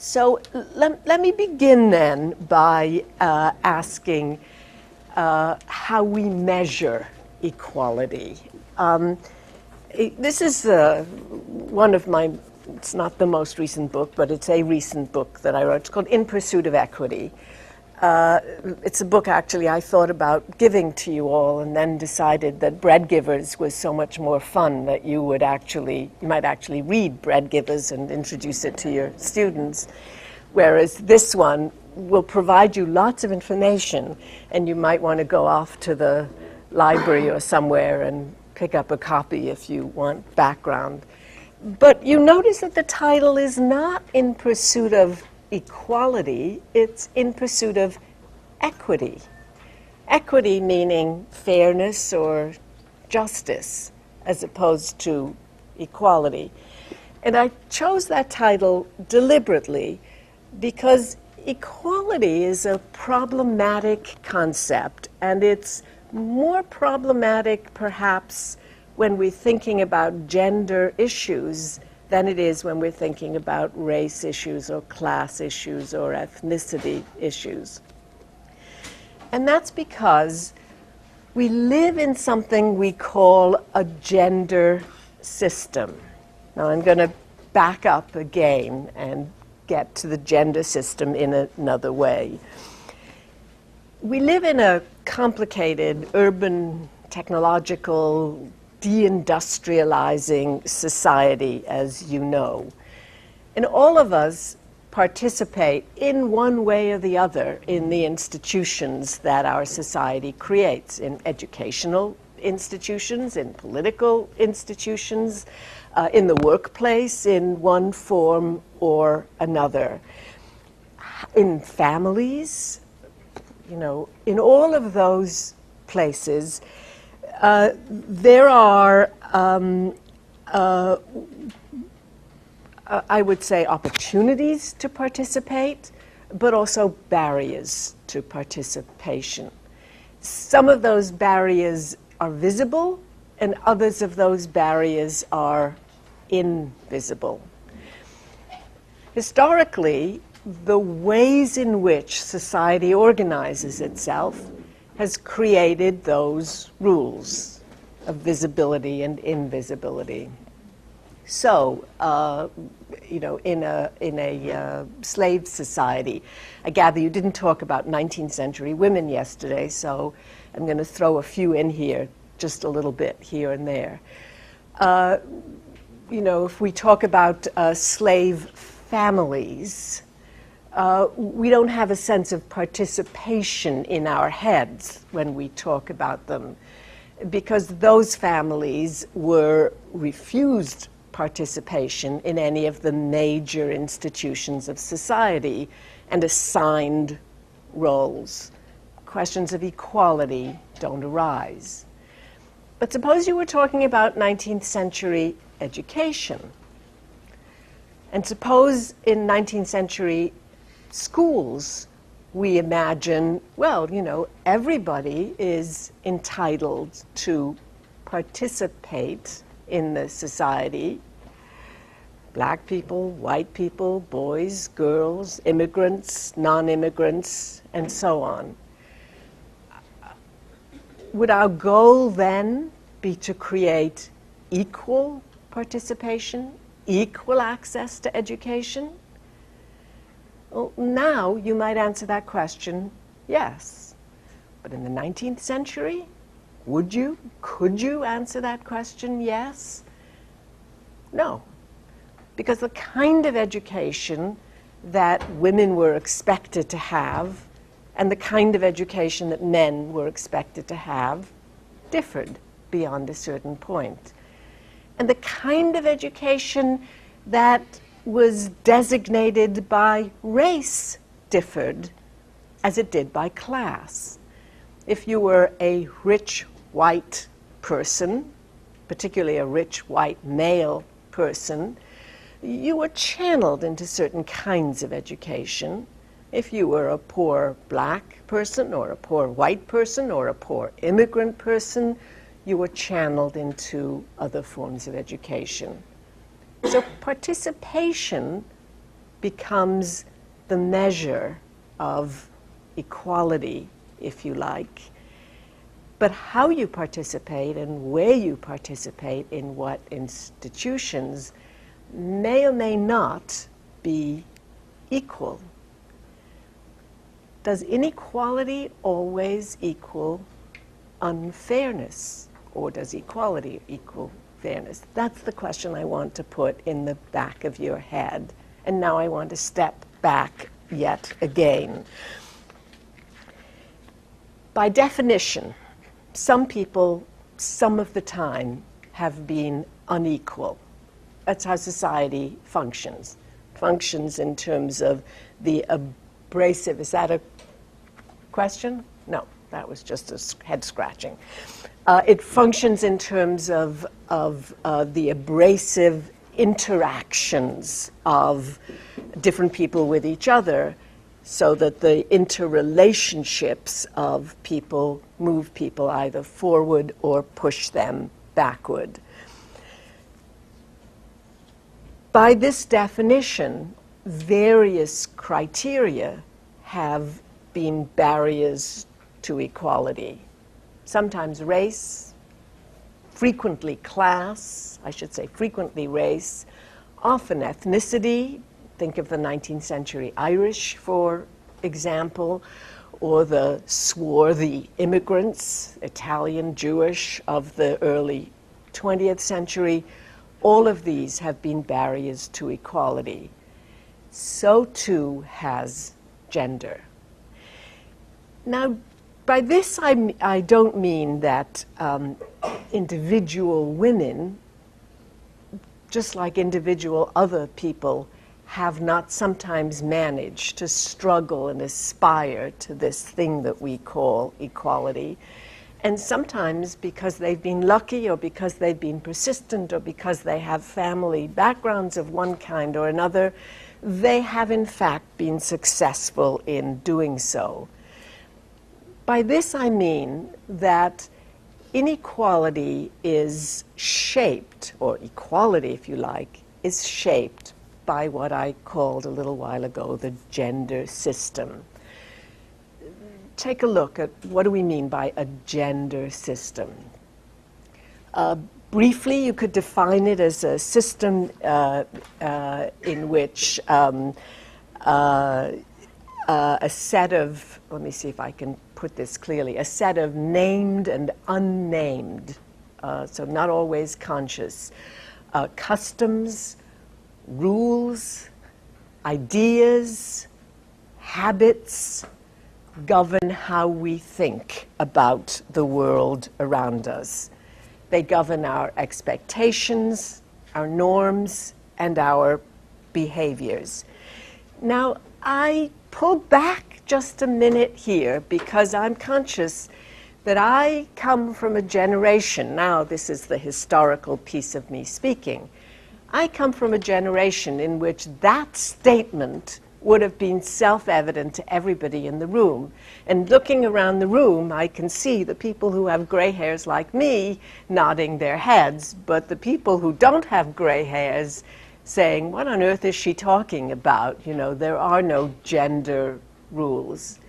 So let me begin then by asking how we measure equality. This is one of my, it's not the most recent book, but it's a recent book that I wrote. It's called In Pursuit of Equity. It's a book actually I thought about giving to you all and then decided that Bread Givers was so much more fun that you might actually read Bread Givers and introduce it to your students. Whereas this one will provide you lots of information and you might want to go off to the library or somewhere and pick up a copy if you want background. But you notice that the title is not In Pursuit of Equality, it's In Pursuit of Equity. Equity meaning fairness or justice, as opposed to equality. And I chose that title deliberately because equality is a problematic concept, and it's more problematic perhaps when we're thinking about gender issues than it is when we're thinking about race issues or class issues or ethnicity issues. And that's because we live in something we call a gender system. Now I'm going to back up again and get to the gender system in another way. We live in a complicated, urban, technological, deindustrializing society, as you know. And all of us participate in one way or the other in the institutions that our society creates, in educational institutions, in political institutions, in the workplace, in one form or another, in families, you know, in all of those places. There are, I would say, opportunities to participate, but also barriers to participation. Some of those barriers are visible, and others of those barriers are invisible. Historically, the ways in which society organizes itself has created those rules of visibility and invisibility. So, you know, in a slave society, I gather you didn't talk about 19th century women yesterday, so I'm going to throw a few in here, just a little bit here and there. You know, if we talk about slave families, we don't have a sense of participation in our heads when we talk about them, because those families were refused participation in any of the major institutions of society and assigned roles. Questions of equality don't arise. But suppose you were talking about 19th century education, and suppose in 19th century schools, we imagine, well, you know, everybody is entitled to participate in the society. Black people, white people, boys, girls, immigrants, non-immigrants, and so on. Would our goal then be to create equal participation, equal access to education? Well, now you might answer that question, yes. But in the 19th century, would you, could you answer that question, yes? No. Because the kind of education that women were expected to have and the kind of education that men were expected to have differed beyond a certain point. And the kind of education that was designated by race differed as it did by class. If you were a rich white person, particularly a rich white male person, you were channeled into certain kinds of education. If you were a poor black person or a poor white person or a poor immigrant person, you were channeled into other forms of education. So participation becomes the measure of equality, if you like. But how you participate and where you participate in what institutions may or may not be equal. Does inequality always equal unfairness, or does equality equal fairness? That's the question I want to put in the back of your head. And now I want to step back yet again. By definition, some people, some of the time, have been unequal. That's how society functions. Functions in terms of the abrasive. Is that a question? No, that was just a head scratching. It functions in terms of the abrasive interactions of different people with each other, so that the interrelationships of people move people either forward or push them backward. By this definition, various criteria have been barriers to equality. Sometimes race, frequently class, I should say frequently race, often ethnicity. Think of the 19th century Irish, for example, or the swarthy immigrants, Italian, Jewish, of the early 20th century. All of these have been barriers to equality. So too has gender. Now, by this I don't mean that individual women, just like individual other people, have not sometimes managed to struggle and aspire to this thing that we call equality. And sometimes because they've been lucky, or because they've been persistent, or because they have family backgrounds of one kind or another, they have in fact been successful in doing so. By this I mean that inequality is shaped, or equality if you like, is shaped by what I called a little while ago the gender system. Take a look at what do we mean by a gender system. Briefly, you could define it as a system in which a set of, let me see if I can put this clearly, a set of named and unnamed, so not always conscious, customs, rules, ideas, habits govern how we think about the world around us. They govern our expectations, our norms, and our behaviors. Now, I pull back just a minute here because I'm conscious that I come from a generation, now this is the historical piece of me speaking, I come from a generation in which that statement would have been self-evident to everybody in the room. And looking around the room, I can see the people who have gray hairs like me nodding their heads, but the people who don't have gray hairs saying, what on earth is she talking about? You know, there are no gender rules.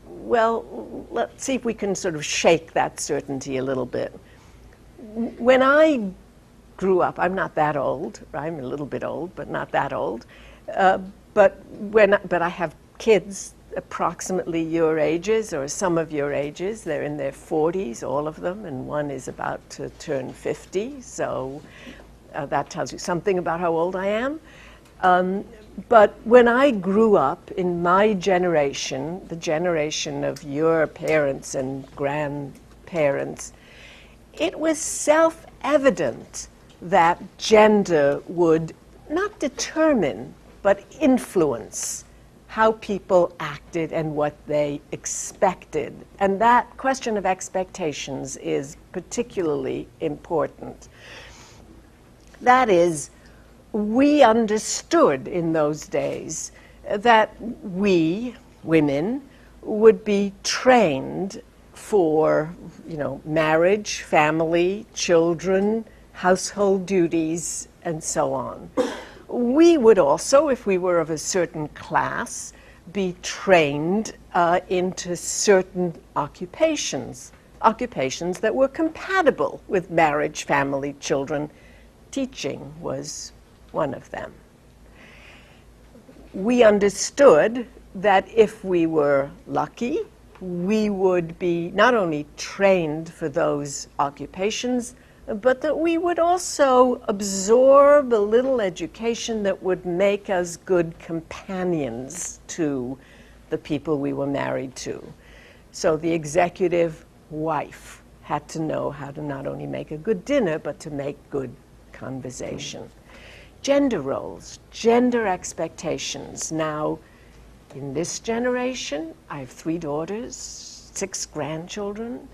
Well, let's see if we can sort of shake that certainty a little bit. When I grew up, I'm not that old, I'm a little bit old, but not that old, but I have kids approximately your ages, or some of your ages. They're in their 40s, all of them, and one is about to turn 50, so that tells you something about how old I am. But when I grew up, in my generation, the generation of your parents and grandparents, it was self-evident that gender would not determine, but influence how people acted and what they expected. And that question of expectations is particularly important. That is, we understood in those days that we, women, would be trained for, you know, marriage, family, children, household duties, and so on. we would also, if we were of a certain class, be trained into certain occupations that were compatible with marriage, family, children. Teaching was one of them. We understood that if we were lucky, we would be not only trained for those occupations, but that we would also absorb a little education that would make us good companions to the people we were married to. So the executive wife had to know how to not only make a good dinner, but to make good conversation. Gender roles, gender expectations. Now, in this generation, I have 3 daughters, 6 grandchildren,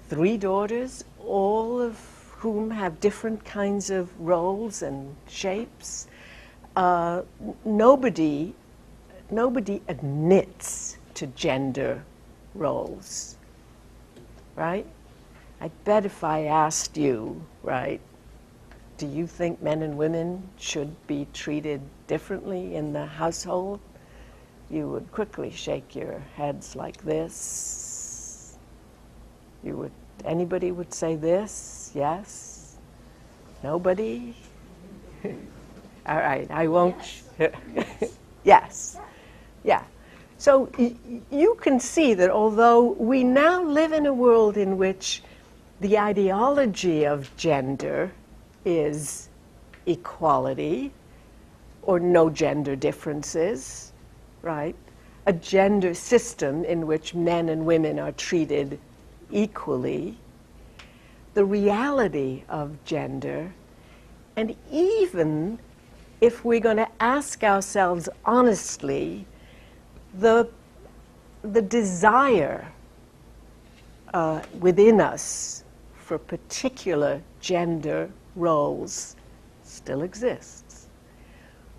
3 daughters, all of whom have different kinds of roles and shapes. Nobody admits to gender roles, right? I bet if I asked you, right, do you think men and women should be treated differently in the household? You would quickly shake your heads like this. Anybody would say this? Yes? Nobody? All right, I won't. Yes. Yeah. So you can see that although we now live in a world in which the ideology of gender is equality or no gender differences, right? A gender system in which men and women are treated equally, the reality of gender, and even if we're going to ask ourselves honestly, the desire within us for particular gender roles still exists.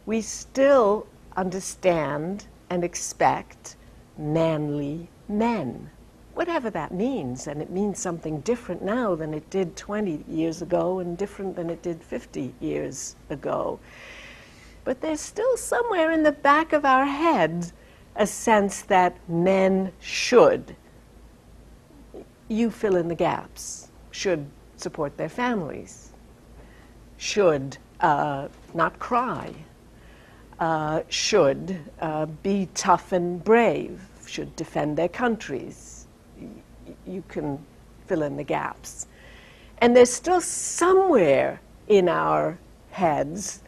We still understand and expect manly men, whatever that means, and it means something different now than it did 20 years ago and different than it did 50 years ago. But there's still somewhere in the back of our heads a sense that men should, you fill in the gaps, should support their families, should not cry, should be tough and brave, should defend their countries. You can fill in the gaps. And there's still somewhere in our heads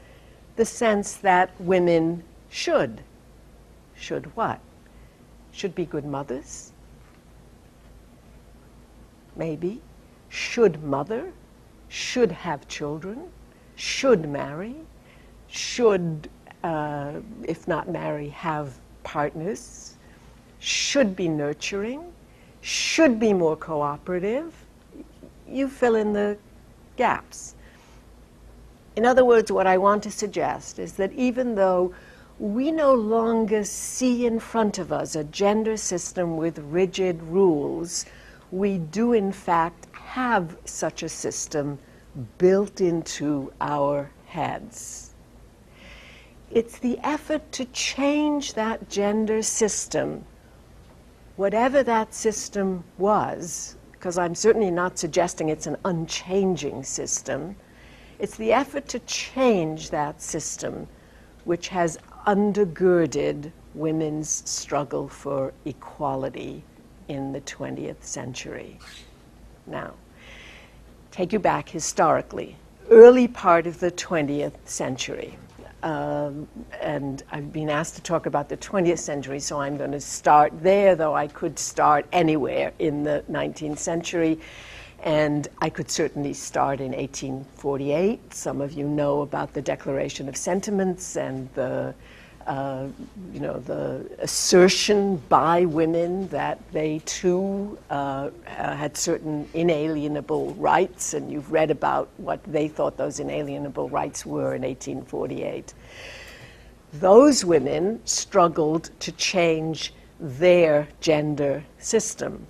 the sense that women should. Should what? Should be good mothers? Maybe. Should mother? Should have children? Should marry? Should, if not marry, have partners? Should be nurturing? Should be more cooperative? You fill in the gaps. In other words, what I want to suggest is that even though we no longer see in front of us a gender system with rigid rules, we do in fact have such a system built into our heads. It's the effort to change that gender system, whatever that system was, because I'm certainly not suggesting it's an unchanging system. It's the effort to change that system which has undergirded women's struggle for equality in the 20th century. Now, take you back historically, early part of the 20th century. And I've been asked to talk about the 20th century, so I'm going to start there, though I could start anywhere in the 19th century. And I could certainly start in 1848. Some of you know about the Declaration of Sentiments and the assertion by women that they too had certain inalienable rights, and you've read about what they thought those inalienable rights were in 1848. Those women struggled to change their gender system.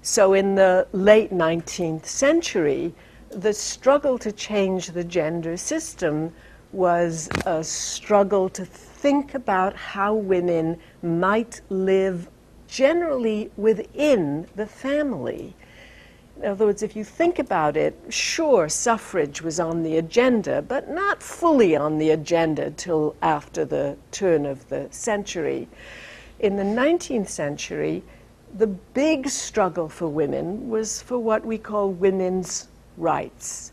So in the late 19th century, the struggle to change the gender system was a struggle to think about how women might live generally within the family. In other words, if you think about it, sure, suffrage was on the agenda, but not fully on the agenda till after the turn of the century. In the 19th century, the big struggle for women was for what we call women's rights.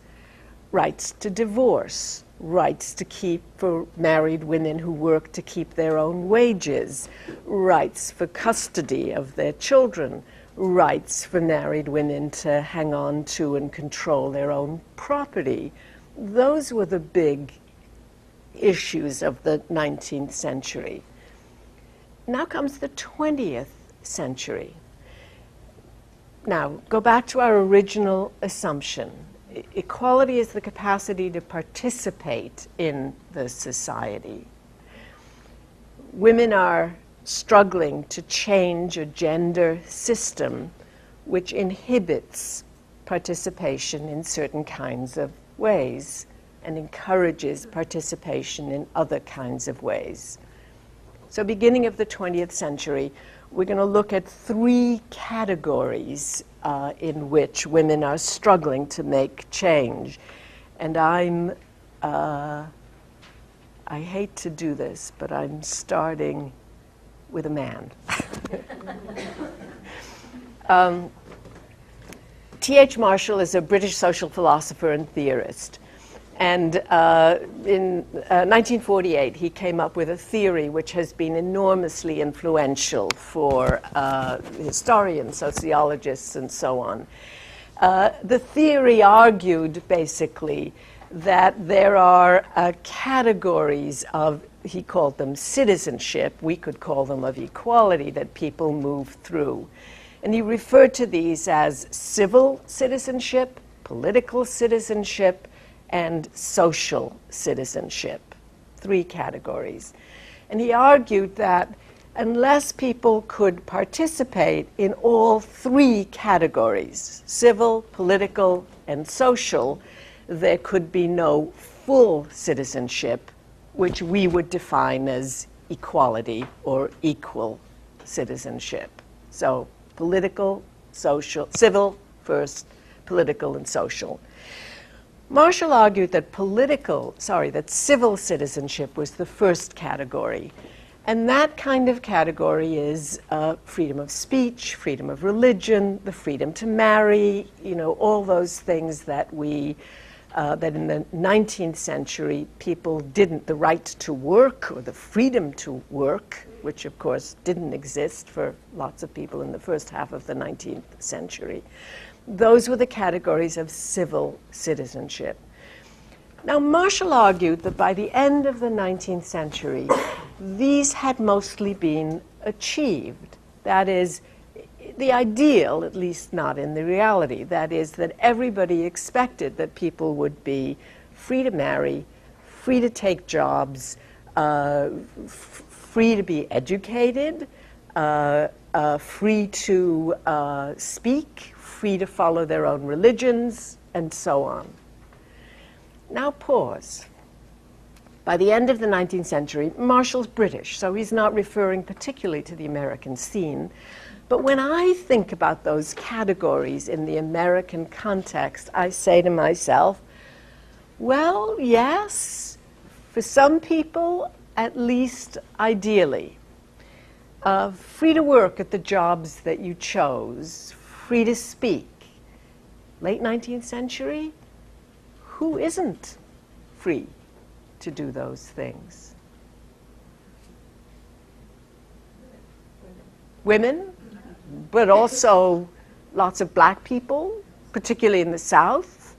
Rights to divorce, rights to keep, for married women who work, to keep their own wages, rights for custody of their children, rights for married women to hang on to and control their own property. Those were the big issues of the 19th century. Now comes the 20th century. Now, go back to our original assumption. Equality is the capacity to participate in the society. Women are struggling to change a gender system which inhibits participation in certain kinds of ways and encourages participation in other kinds of ways. So beginning of the 20th century, we're going to look at three categories in which women are struggling to make change. And I hate to do this, but I'm starting with a man. T.H. Marshall is a British social philosopher and theorist. And in 1948, he came up with a theory which has been enormously influential for historians, sociologists, and so on. The theory argued, basically, that there are categories of, he called them citizenship, we could call them of equality, that people move through. And he referred to these as civil citizenship, political citizenship, and social citizenship, three categories. And he argued that unless people could participate in all three categories, civil, political, and social, there could be no full citizenship, which we would define as equality or equal citizenship. So political, social, civil first, political and social. Marshall argued that that civil citizenship was the first category. And that kind of category is freedom of speech, freedom of religion, the freedom to marry, all those things that that in the 19th century people didn't, the right to work or the freedom to work, which of course didn't exist for lots of people in the first half of the 19th century. Those were the categories of civil citizenship. Now, Marshall argued that by the end of the 19th century, these had mostly been achieved. That is, the ideal, at least not in the reality, that is that everybody expected that people would be free to marry, free to take jobs, free to be educated, free to speak, free to follow their own religions, and so on. Now pause. By the end of the 19th century, Marshall's British, so he's not referring particularly to the American scene. But when I think about those categories in the American context, I say to myself, well, yes, for some people, at least ideally. Free to work at the jobs that you chose, free to speak. Late 19th century, who isn't free to do those things? Women, but also lots of black people, particularly in the South.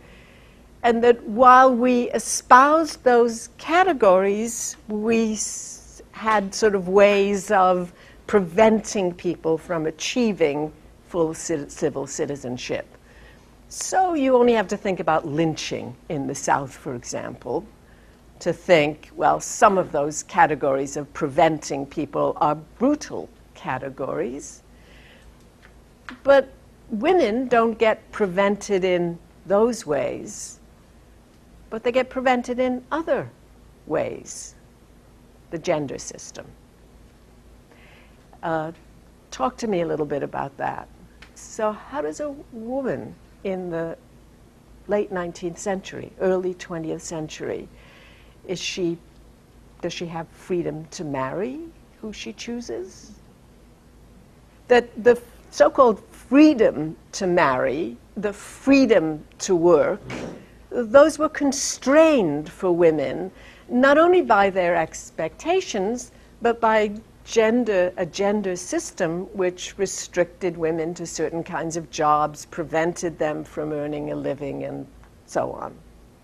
And that while we espoused those categories, we had sort of ways of preventing people from achieving full civil citizenship. So you only have to think about lynching in the South, for example, to think, well, some of those categories of preventing people are brutal categories. But women don't get prevented in those ways, but they get prevented in other ways, the gender system. Talk to me a little bit about that. So how does a woman in the late 19th century, early 20th century, does she have freedom to marry who she chooses? That the so-called freedom to marry, the freedom to work, those were constrained for women, not only by their expectations, but by a gender system which restricted women to certain kinds of jobs, prevented them from earning a living, and so on.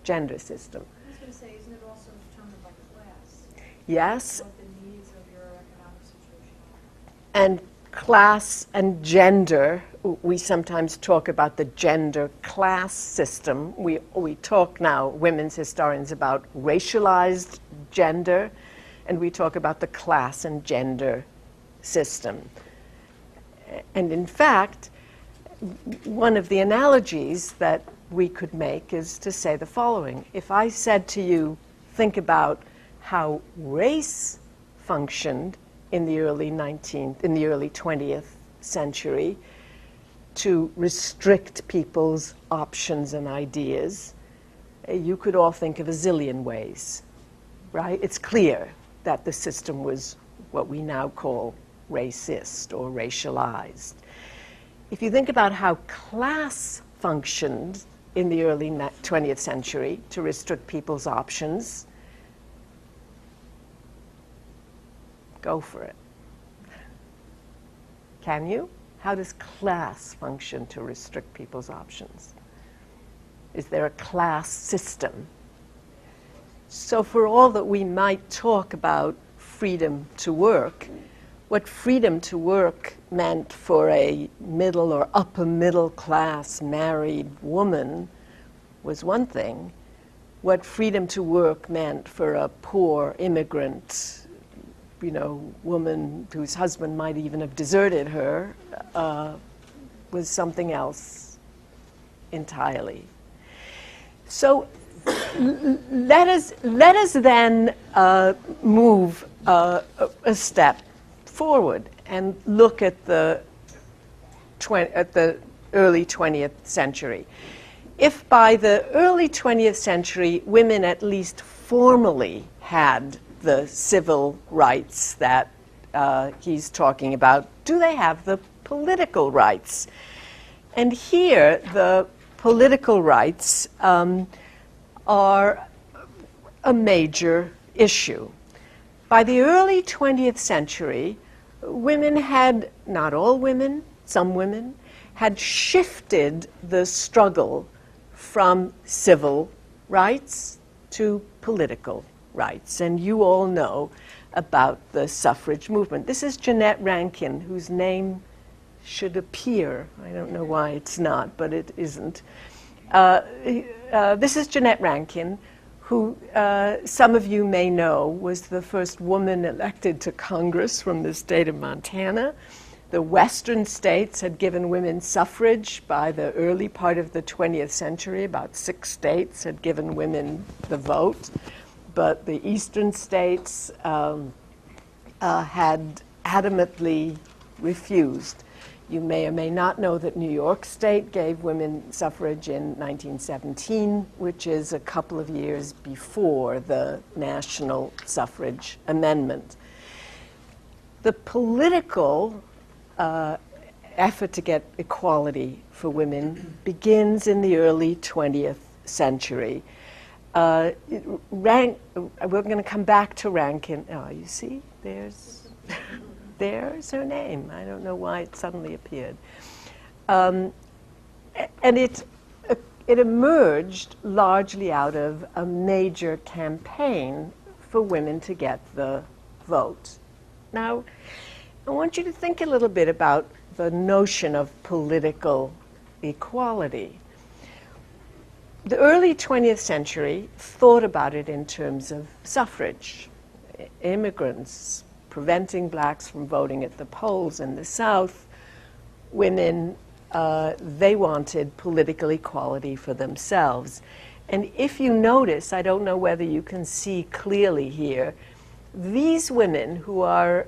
Gender system. I was going to say, isn't it also determined by class? Yes. What the needs of your economic situation are. And class and gender, we sometimes talk about the gender class system. We talk now, women's historians, about racialized gender, and we talk about the class and gender system. And in fact, one of the analogies that we could make is to say the following. If I said to you, think about how race functioned in the early 20th century to restrict people's options and ideas, you could all think of a zillion ways, right? It's clear that the system was what we now call racist or racialized. If you think about how class functioned in the early 20th century to restrict people's options, go for it. Can you? How does class function to restrict people's options? Is there a class system? So for all that we might talk about freedom to work, what freedom to work meant for a middle or upper middle class married woman was one thing. What freedom to work meant for a poor immigrant, woman whose husband might even have deserted her, was something else entirely. So let us then move a step forward and look at the early 20th century. If by the early 20th century women at least formally had the civil rights that he's talking about, do they have the political rights? And here the political rights are a major issue. By the early 20th century, women had, not all women, some women, had shifted the struggle from civil rights to political rights. And you all know about the suffrage movement. This is Jeanette Rankin, whose name should appear. I don't know why it's not, but it isn't. This is Jeanette Rankin, who some of you may know was the first woman elected to Congress from the state of Montana. The western states had given women suffrage by the early part of the 20th century. About 6 states had given women the vote, but the eastern states had adamantly refused. You may or may not know that New York State gave women suffrage in 1917, which is a couple of years before the national suffrage amendment. The political effort to get equality for women begins in the early 20th century. We're going to come back to Rankin. Oh, you see, there's her name. I don't know why it suddenly appeared. And it emerged largely out of a major campaign for women to get the vote. Now, I want you to think a little bit about the notion of political equality. The early 20th century thought about it in terms of suffrage. Immigrants, preventing blacks from voting at the polls in the South. Women, they wanted political equality for themselves. And if you notice, I don't know whether you can see clearly here, these women who are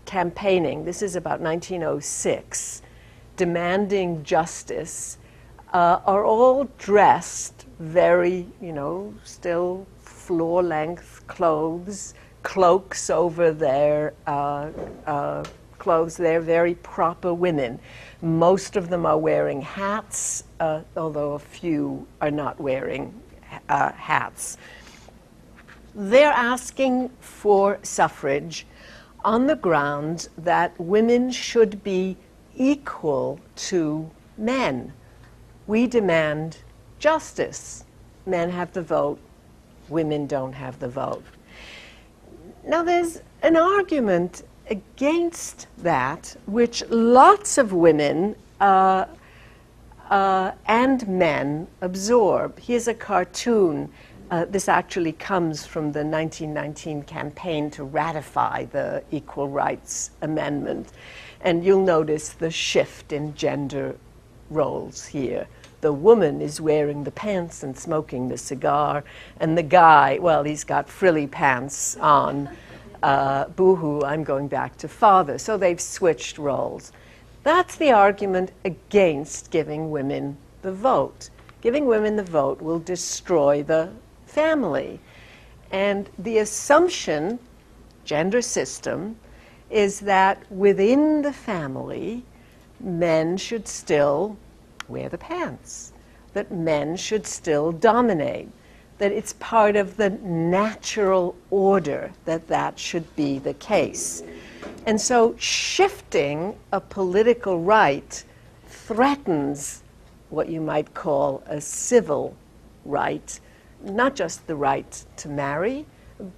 campaigning, this is about 1906, demanding justice, are all dressed very, still floor-length clothes, cloaks over their clothes. They're very proper women. Most of them are wearing hats, although a few are not wearing hats. They're asking for suffrage on the grounds that women should be equal to men. We demand justice. Men have the vote, women don't have the vote. Now there's an argument against that, which lots of women and men absorb. Here's a cartoon. This actually comes from the 1919 campaign to ratify the Equal Rights Amendment. And you'll notice the shift in gender roles here. The woman is wearing the pants and smoking the cigar, and the guy, well, he's got frilly pants on. Boo-hoo, I'm going back to father. So they've switched roles. That's the argument against giving women the vote. Giving women the vote will destroy the family. And the assumption, gender system, is that within the family, men should still wear the pants, that men should still dominate, that it's part of the natural order that that should be the case. And so shifting a political right threatens what you might call a civil right, not just the right to marry,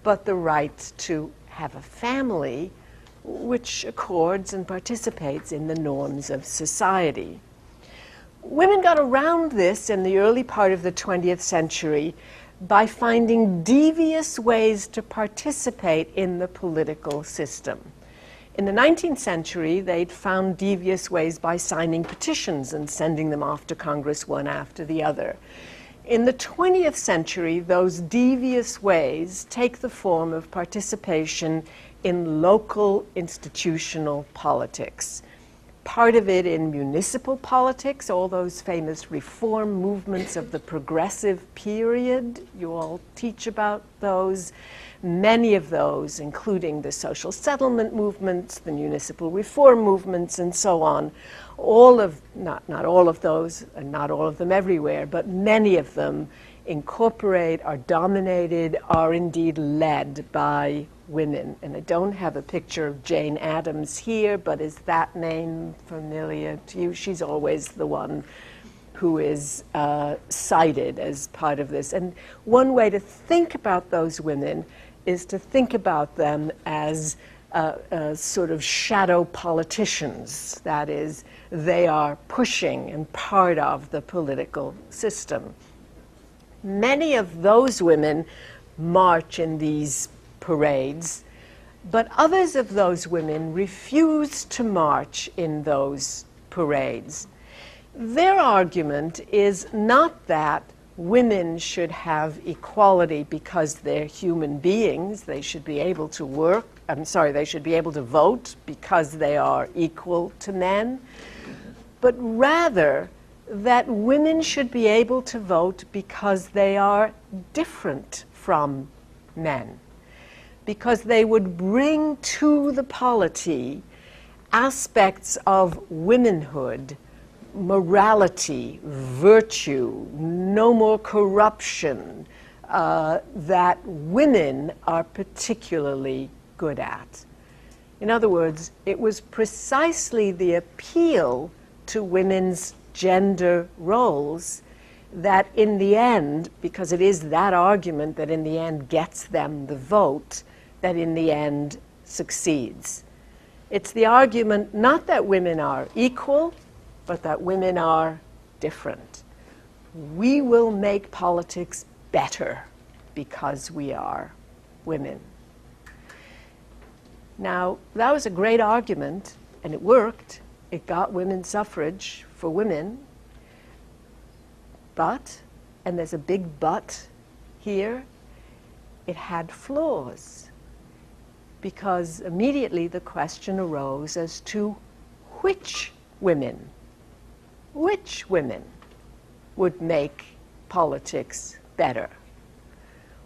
but the right to have a family which accords and participates in the norms of society. Women got around this in the early part of the 20th century by finding devious ways to participate in the political system. In the 19th century, they'd found devious ways by signing petitions and sending them off to Congress one after the other. In the 20th century, those devious ways take the form of participation in local institutional politics. Part of it in municipal politics, all those famous reform movements of the progressive period. You all teach about those. Many of those, including the social settlement movements, the municipal reform movements, and so on, all of, not all of those, and not all of them everywhere, but many of them incorporate, are dominated, are indeed led by women. And I don't have a picture of Jane Addams here, but is that name familiar to you? She's always the one who is cited as part of this. And one way to think about those women is to think about them as sort of shadow politicians. That is, they are pushing and part of the political system. Many of those women march in these parades, but others of those women refuse to march in those parades. Their argument is not that women should have equality because they're human beings, they should be able to work, they should be able to vote because they are equal to men, but rather that women should be able to vote because they are different from men, because they would bring to the polity aspects of womanhood, morality, virtue, no more corruption, that women are particularly good at. In other words, it was precisely the appeal to women's gender roles that in the end, because it is that argument that in the end gets them the vote, that in the end succeeds. It's the argument not that women are equal, but that women are different. We will make politics better because we are women. Now, that was a great argument, and it worked. It got women's suffrage for women. But and there's a big but here, it had flaws. Because immediately the question arose as to which women would make politics better.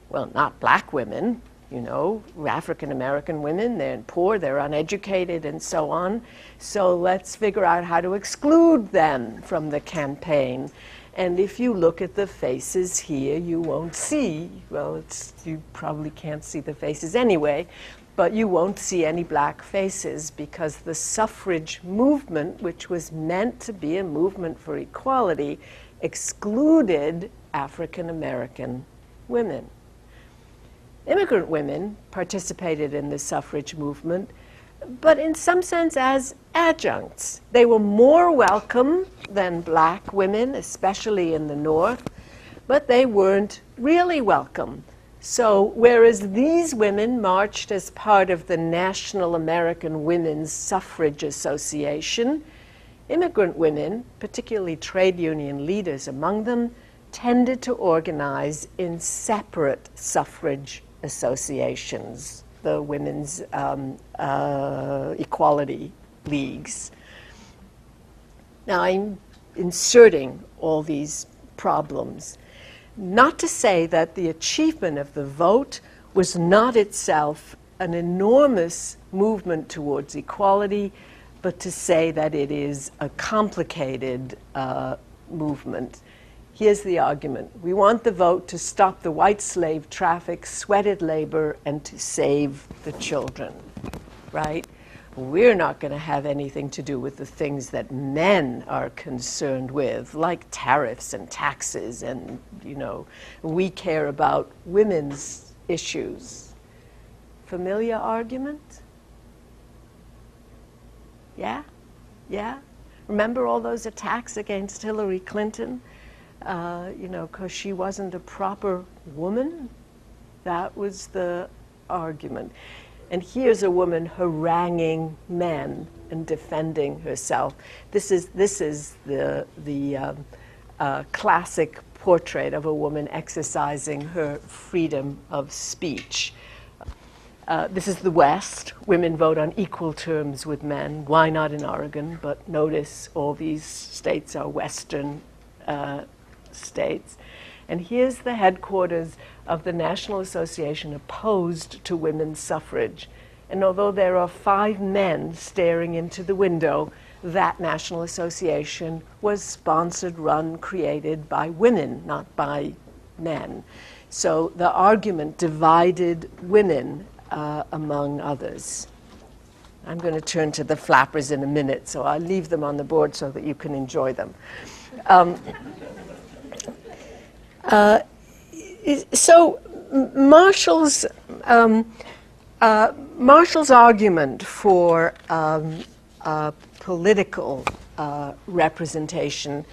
Well, not black women, you know, African American women, they're poor, they're uneducated, and so on. So let's figure out how to exclude them from the campaign. And if you look at the faces here, you won't see, well, you probably can't see the faces anyway, but you won't see any black faces because the suffrage movement, which was meant to be a movement for equality, excluded African American women. Immigrant women participated in the suffrage movement, but in some sense as adjuncts. They were more welcome than black women, especially in the North, but they weren't really welcome. So whereas these women marched as part of the National American Women's Suffrage Association, immigrant women, particularly trade union leaders among them, tended to organize in separate suffrage associations, the women's equality leagues. Now I'm inserting all these problems, not to say that the achievement of the vote was not itself an enormous movement towards equality, but to say that it is a complicated movement. Here's the argument. We want the vote to stop the white slave traffic, sweated labor, and to save the children, right? We're not going to have anything to do with the things that men are concerned with, like tariffs and taxes, and, you know, we care about women's issues. Familiar argument? Yeah? Yeah? Remember all those attacks against Hillary Clinton? You know, because she wasn't a proper woman? That was the argument. And here's a haranguing haranguing men and defending herself. This is the classic portrait of a woman exercising her freedom of speech. This is the West. Women vote on equal terms with men. Why not in Oregon? But notice all these states are Western states. And here's the headquarters of the National Association opposed to women's suffrage. And although there are 5 men staring into the window, that National Association was sponsored, run, created by women, not by men. So the argument divided women among others. I'm going to turn to the flappers in a minute, so I'll leave them on the board so that you can enjoy them. So Marshall's argument for political representation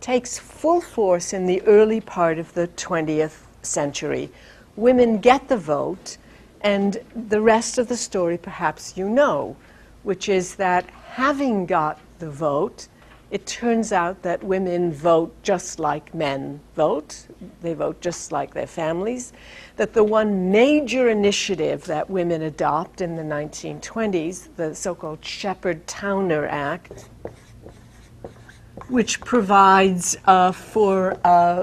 takes full force in the early part of the 20th century. Women get the vote, and the rest of the story perhaps you know, which is that having got the vote, it turns out that women vote just like men vote. They vote just like their families. That the one major initiative that women adopt in the 1920s, the so-called Shepard-Towner Act, which provides for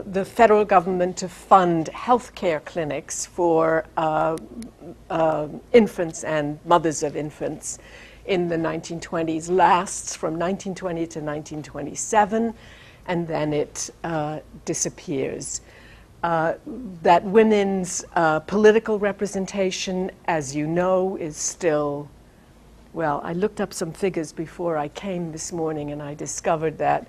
the federal government to fund health care clinics for infants and mothers of infants in the 1920s, lasts from 1920 to 1927, and then it disappears. That women's political representation, as you know, is still, well, I looked up some figures before I came this morning, and I discovered that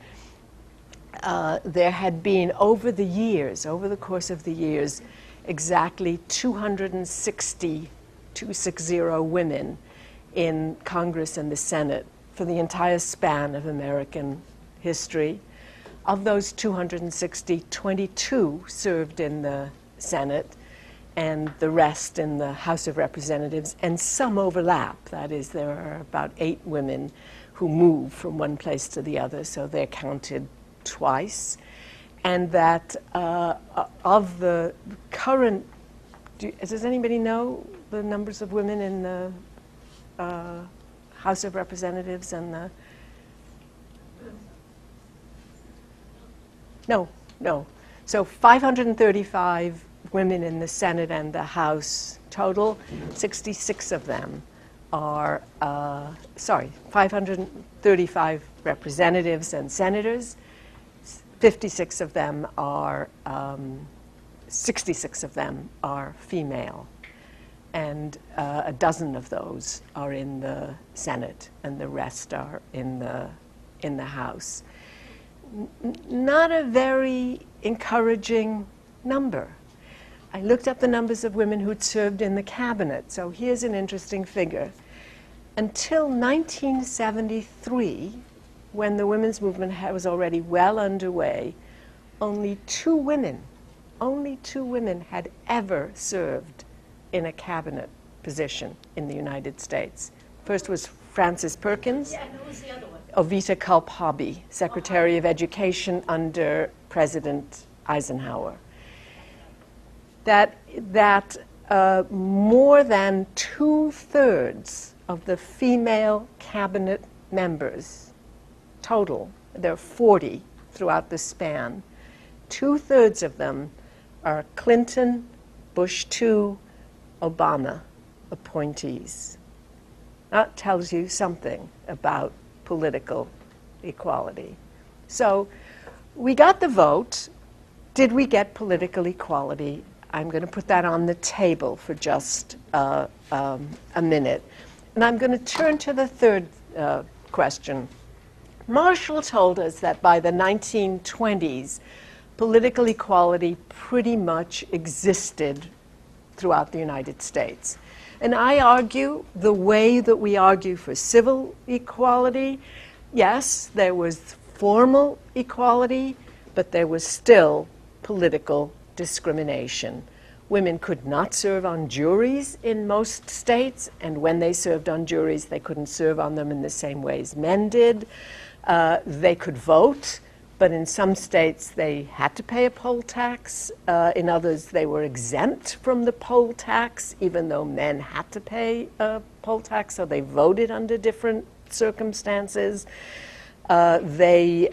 there had been, over the course of the years, exactly 260 women in Congress and the Senate for the entire span of American history. Of those 260, 22 served in the Senate, and the rest in the House of Representatives, and some overlap. That is, there are about 8 women who move from one place to the other, so they're counted twice. and that of the current, does anybody know the numbers of women in the House of Representatives and the... No. So 535 women in the Senate and the House total. 66 of them are, 535 representatives and senators. 66 of them are, 66 of them are female. And a dozen of those are in the Senate, and the rest are in the House. Not a very encouraging number. I looked up the numbers of women who'd served in the cabinet. So here's an interesting figure. Until 1973, when the women's movement was already well underway, only two women had ever served in a cabinet position in the United States. First was Frances Perkins. Yeah, and who was the other one? Ovita Culp-Hobby, Secretary of Education under President Eisenhower. That more than 2/3 of the female cabinet members total, there are 40 throughout the span, 2/3 of them are Clinton, Bush II, Obama appointees. That tells you something about political equality. So we got the vote. Did we get political equality? I'm going to put that on the table for just a minute. And I'm going to turn to the third question. Marshall told us that by the 1920s, political equality pretty much existed throughout the United States. And I argue the way that we argue for civil equality, yes, there was formal equality, but there was still political discrimination. Women could not serve on juries in most states, and when they served on juries, they couldn't serve on them in the same ways men did. They could vote, but in some states they had to pay a poll tax. In others, they were exempt from the poll tax, even though men had to pay a poll tax, so they voted under different circumstances. They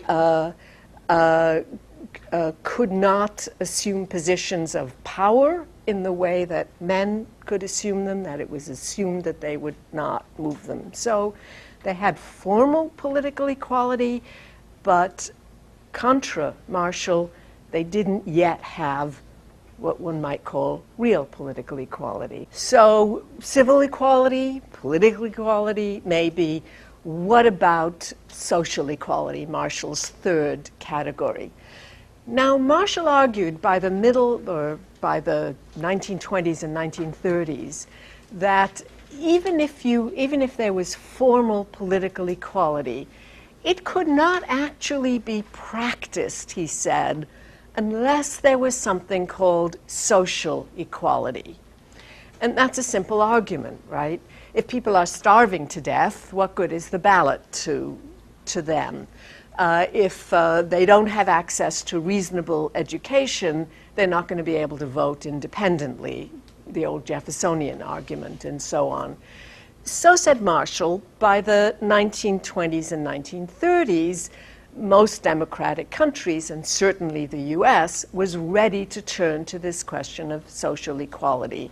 could not assume positions of power in the way that men could assume them, that it was assumed that they would not move them. So they had formal political equality, but contra Marshall, they didn't yet have what one might call real political equality. So civil equality, political equality, maybe. What about social equality, Marshall's third category? Now, Marshall argued by the middle, or by the 1920s and 1930s, that even if there was formal political equality, it could not actually be practiced, he said, unless there was something called social equality. And that's a simple argument, right? If people are starving to death, what good is the ballot to them? If they don't have access to reasonable education, they're not going to be able to vote independently, the old Jeffersonian argument, and so on. So said Marshall, by the 1920s and 1930s, most democratic countries, and certainly the US, was ready to turn to this question of social equality.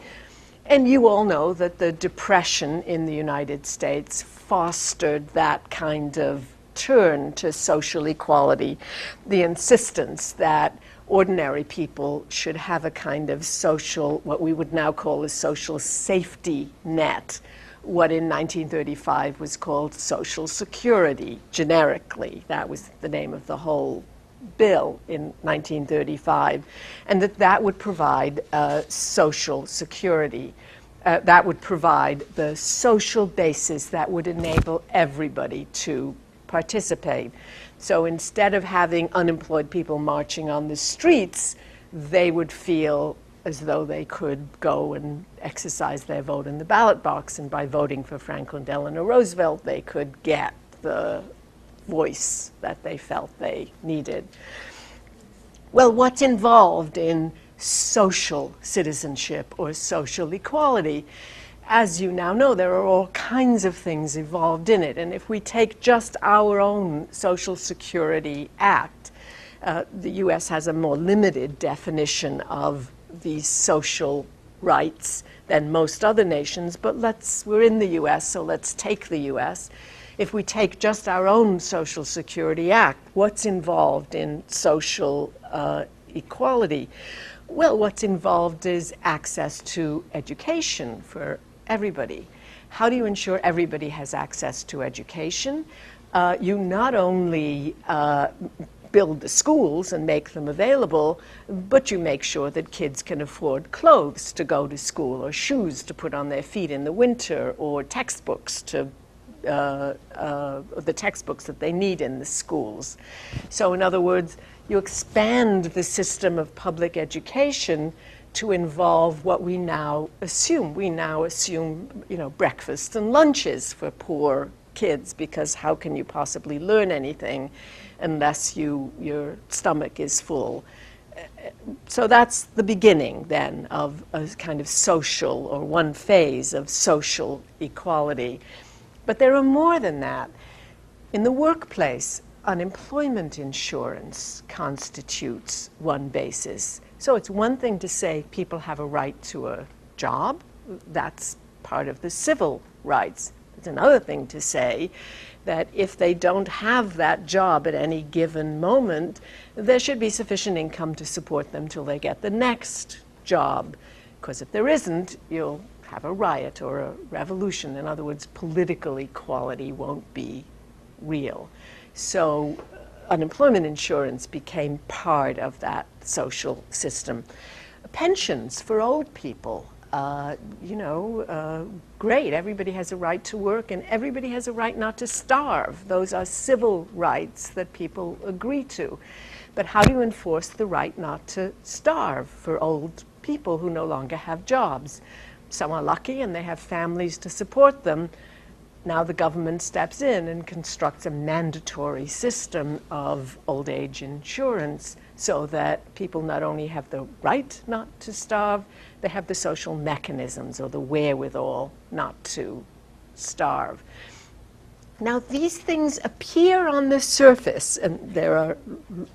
And you all know that the Depression in the United States fostered that kind of turn to social equality, the insistence that ordinary people should have a kind of social, what we would now call a social safety net, what in 1935 was called Social Security, generically. That was the name of the whole bill in 1935, and that would provide social security. That would provide the social basis that would enable everybody to participate. So instead of having unemployed people marching on the streets, they would feel as though they could go and exercise their vote in the ballot box, and by voting for Franklin Delano Roosevelt, they could get the voice that they felt they needed. Well, what's involved in social citizenship or social equality? As you now know, there are all kinds of things involved in it. And if we take just our own Social Security Act, the U.S. has a more limited definition of these social rights than most other nations, but we're in the U.S., so let's take the U.S. If we take just our own Social Security Act, what's involved in social equality? Well, what's involved is access to education for everybody. How do you ensure everybody has access to education? You not only build the schools and make them available, but you make sure that kids can afford clothes to go to school, or shoes to put on their feet in the winter, or textbooks the textbooks that they need in the schools. So in other words, you expand the system of public education to involve what we now assume. We now assume, breakfasts and lunches for poor kids, because how can you possibly learn anything unless your stomach is full? So that's the beginning then of a kind of social, or one phase of social equality. But there are more than that. In the workplace, unemployment insurance constitutes one basis. So it's one thing to say people have a right to a job. That's part of the civil rights. It's another thing to say that if they don't have that job at any given moment, there should be sufficient income to support them till they get the next job. Because if there isn't, you'll have a riot or a revolution. In other words, political equality won't be real. So unemployment insurance became part of that social system. Pensions for old people, great. Everybody has a right to work, and everybody has a right not to starve. Those are civil rights that people agree to. But how do you enforce the right not to starve for old people who no longer have jobs? Some are lucky and they have families to support them. Now the government steps in and constructs a mandatory system of old age insurance so that people not only have the right not to starve, they have the social mechanisms or the wherewithal not to starve. Now these things appear on the surface, and there are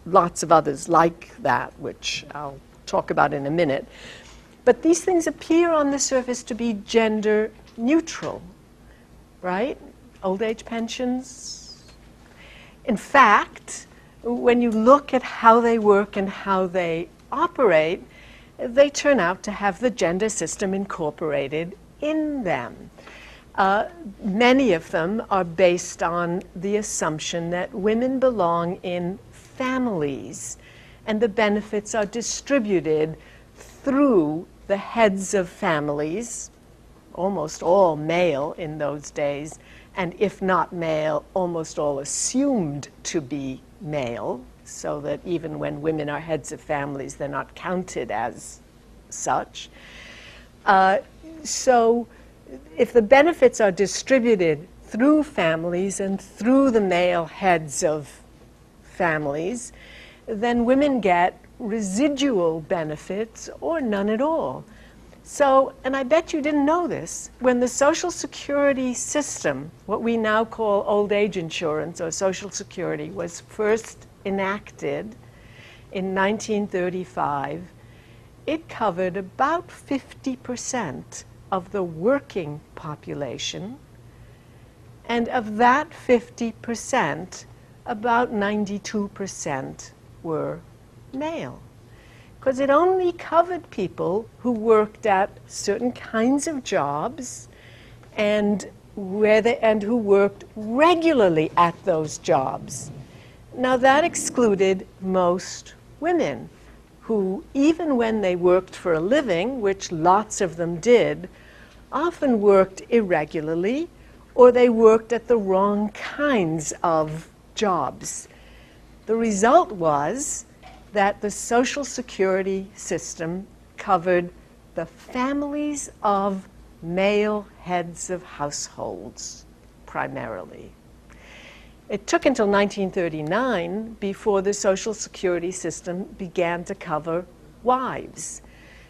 lots of others like that, which I'll talk about in a minute. But these things appear on the surface to be gender neutral, right? Old age pensions. In fact, when you look at how they work and how they operate, they turn out to have the gender system incorporated in them. Many of them are based on the assumption that women belong in families, and the benefits are distributed through the heads of families, almost all male in those days, and if not male, almost all assumed to be male, so that even when women are heads of families, they're not counted as such. So if the benefits are distributed through families and through the male heads of families, then women get residual benefits or none at all. So, and I bet you didn't know this, when the Social Security system, what we now call old age insurance or Social Security, was first enacted in 1935, it covered about 50% of the working population, and of that 50%, about 92% were male. Because it only covered people who worked at certain kinds of jobs and who worked regularly at those jobs. Now that excluded most women who, even when they worked for a living, which lots of them did, often worked irregularly, or they worked at the wrong kinds of jobs. The result was that the Social Security system covered the families of male heads of households primarily. It took until 1939 before the Social Security system began to cover wives.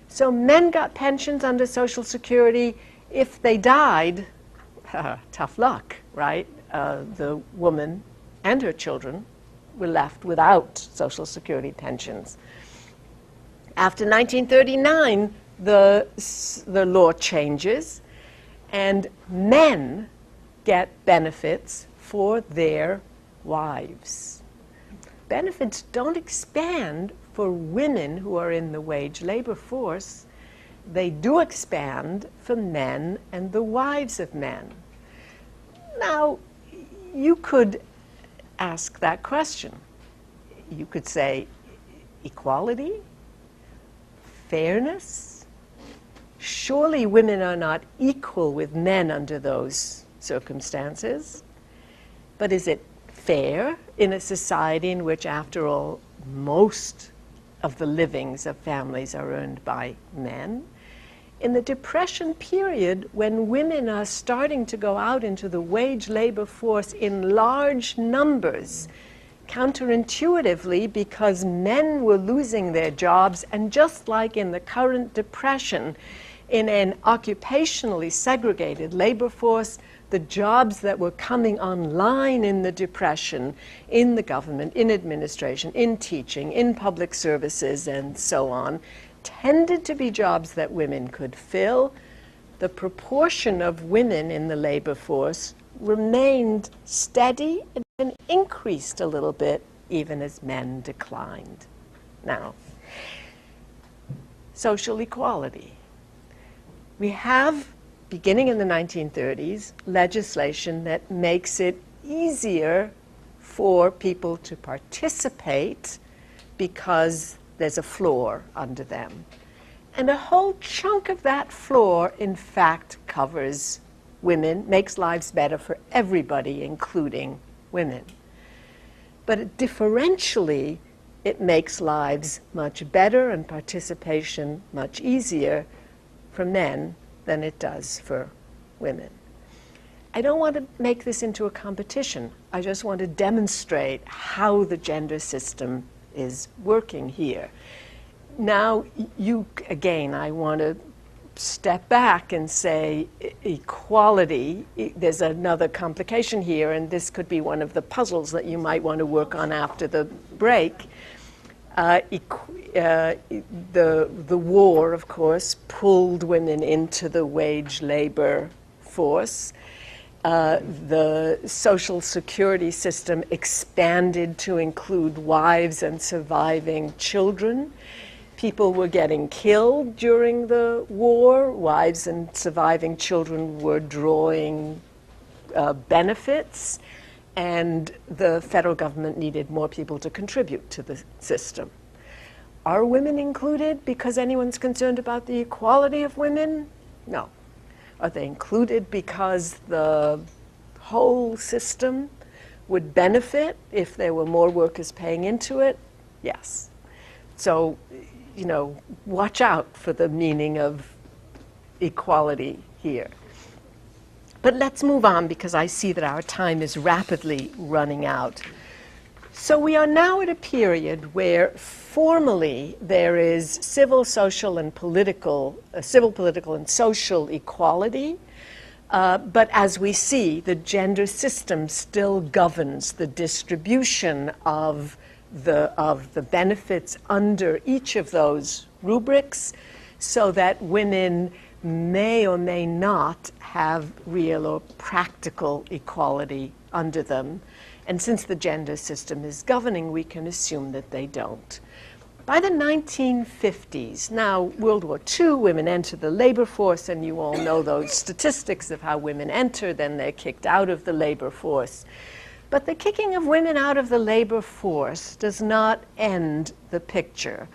So men got pensions under Social Security. If they died, tough luck, right? The woman and her children were left without Social Security pensions. After 1939, the law changes, and men get benefits for their wives. Benefits don't expand for women who are in the wage labor force. They do expand for men and the wives of men. Now, you could ask that question. You could say, equality? Fairness? Surely women are not equal with men under those circumstances. But is it fair in a society in which, after all, most of the livings of families are earned by men? In the Depression period, when women are starting to go out into the wage labor force in large numbers, counterintuitively, because men were losing their jobs, and just like in the current Depression, in an occupationally segregated labor force, the jobs that were coming online in the Depression, in the government, in administration, in teaching, in public services, and so on, tended to be jobs that women could fill. The proportion of women in the labor force remained steady and even increased a little bit, even as men declined. Now, social equality. We have, beginning in the 1930s, legislation that makes it easier for people to participate because there's a floor under them. And a whole chunk of that floor, in fact, covers women, makes lives better for everybody, including women. But differentially, it makes lives much better and participation much easier for men than it does for women. I don't want to make this into a competition. I just want to demonstrate how the gender system is working here. Now, again, I want to step back and say equality. There's another complication here, and this could be one of the puzzles that you might want to work on after the break. The war, of course, pulled women into the wage labor force. The Social Security system expanded to include wives and surviving children. People were getting killed during the war. Wives and surviving children were drawing benefits, and the federal government needed more people to contribute to the system. Are women included because anyone's concerned about the equality of women? No. Are they included because the whole system would benefit if there were more workers paying into it? Yes. So, watch out for the meaning of equality here. But let's move on, because I see that our time is rapidly running out. So we are now at a period where formally there is civil, political, and social equality. But as we see, the gender system still governs the distribution of the benefits under each of those rubrics, so that women may or may not have real or practical equality under them. And since the gender system is governing, we can assume that they don't. By the 1950s, now World War II, women enter the labor force, and you all know those statistics of how women enter, then they're kicked out of the labor force. But the kicking of women out of the labor force does not end the picture.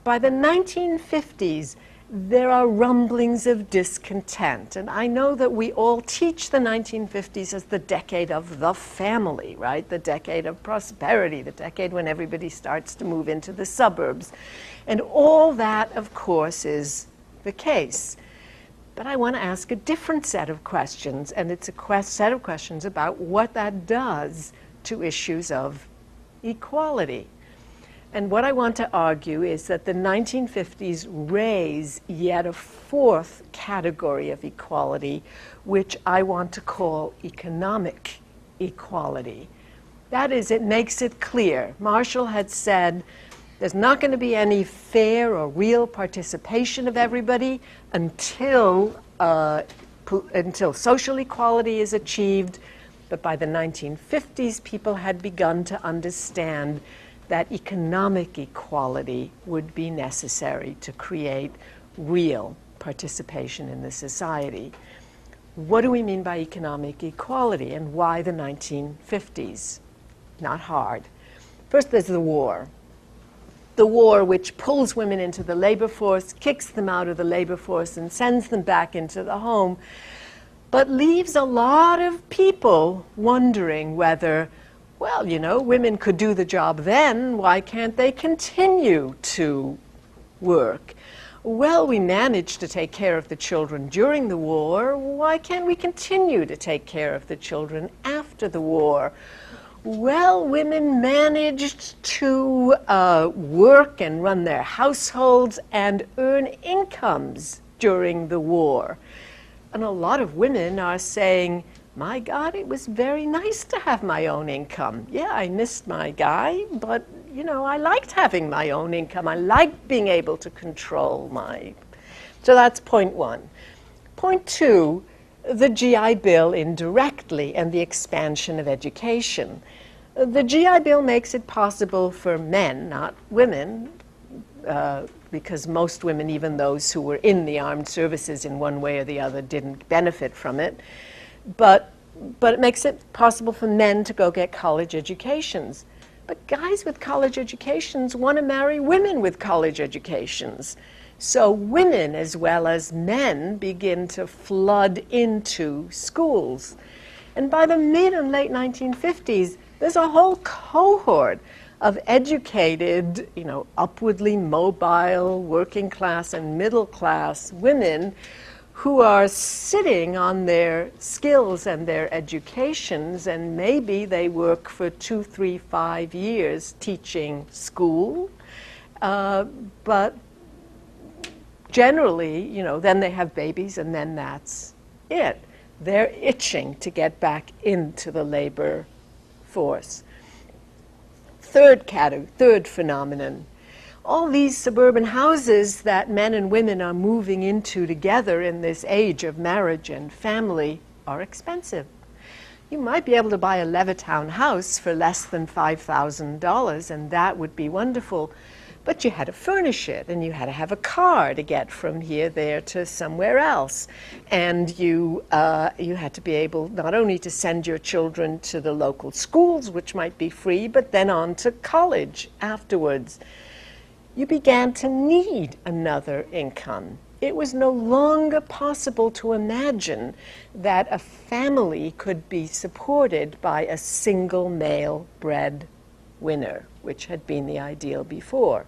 By the 1950s, there are rumblings of discontent. And I know that we all teach the 1950s as the decade of the family, right? The decade of prosperity, the decade when everybody starts to move into the suburbs. And all that, of course, is the case. But I want to ask a different set of questions, and it's a set of questions about what that does to issues of equality. And what I want to argue is that the 1950s raise yet a fourth category of equality, which I want to call economic equality. That is, it makes it clear. Marshall had said there's not going to be any fair or real participation of everybody until social equality is achieved. But by the 1950s, people had begun to understand that economic equality would be necessary to create real participation in the society. What do we mean by economic equality, and why the 1950s? Not hard. First, there's the war. The war which pulls women into the labor force, kicks them out of the labor force, and sends them back into the home, but leaves a lot of people wondering whether, well, you know, women could do the job then, why can't they continue to work? Well, we managed to take care of the children during the war, why can't we continue to take care of the children after the war? Well, women managed to work and run their households and earn incomes during the war. And a lot of women are saying, my God, it was very nice to have my own income. Yeah, I missed my guy, but, you know, I liked having my own income. I liked being able to control my... So that's point one. Point two, the GI Bill indirectly and the expansion of education. The GI Bill makes it possible for men, not women, because most women, even those who were in the armed services in one way or the other, didn't benefit from it. But it makes it possible for men to go get college educations. But guys with college educations want to marry women with college educations. So women as well as men begin to flood into schools. And by the mid and late 1950s, there's a whole cohort of educated, you know, upwardly mobile, working class and middle class women who are sitting on their skills and their educations, and maybe they work for 2, 3, 5 years teaching school, but generally, you know, then they have babies and then that's it. They're itching to get back into the labor force. Third phenomenon. All these suburban houses that men and women are moving into together in this age of marriage and family are expensive. You might be able to buy a Levittown house for less than $5,000, and that would be wonderful. But you had to furnish it, and you had to have a car to get from here, there to somewhere else. And you had to be able not only to send your children to the local schools, which might be free, but then on to college afterwards. You began to need another income. It was no longer possible to imagine that a family could be supported by a single male breadwinner, which had been the ideal before.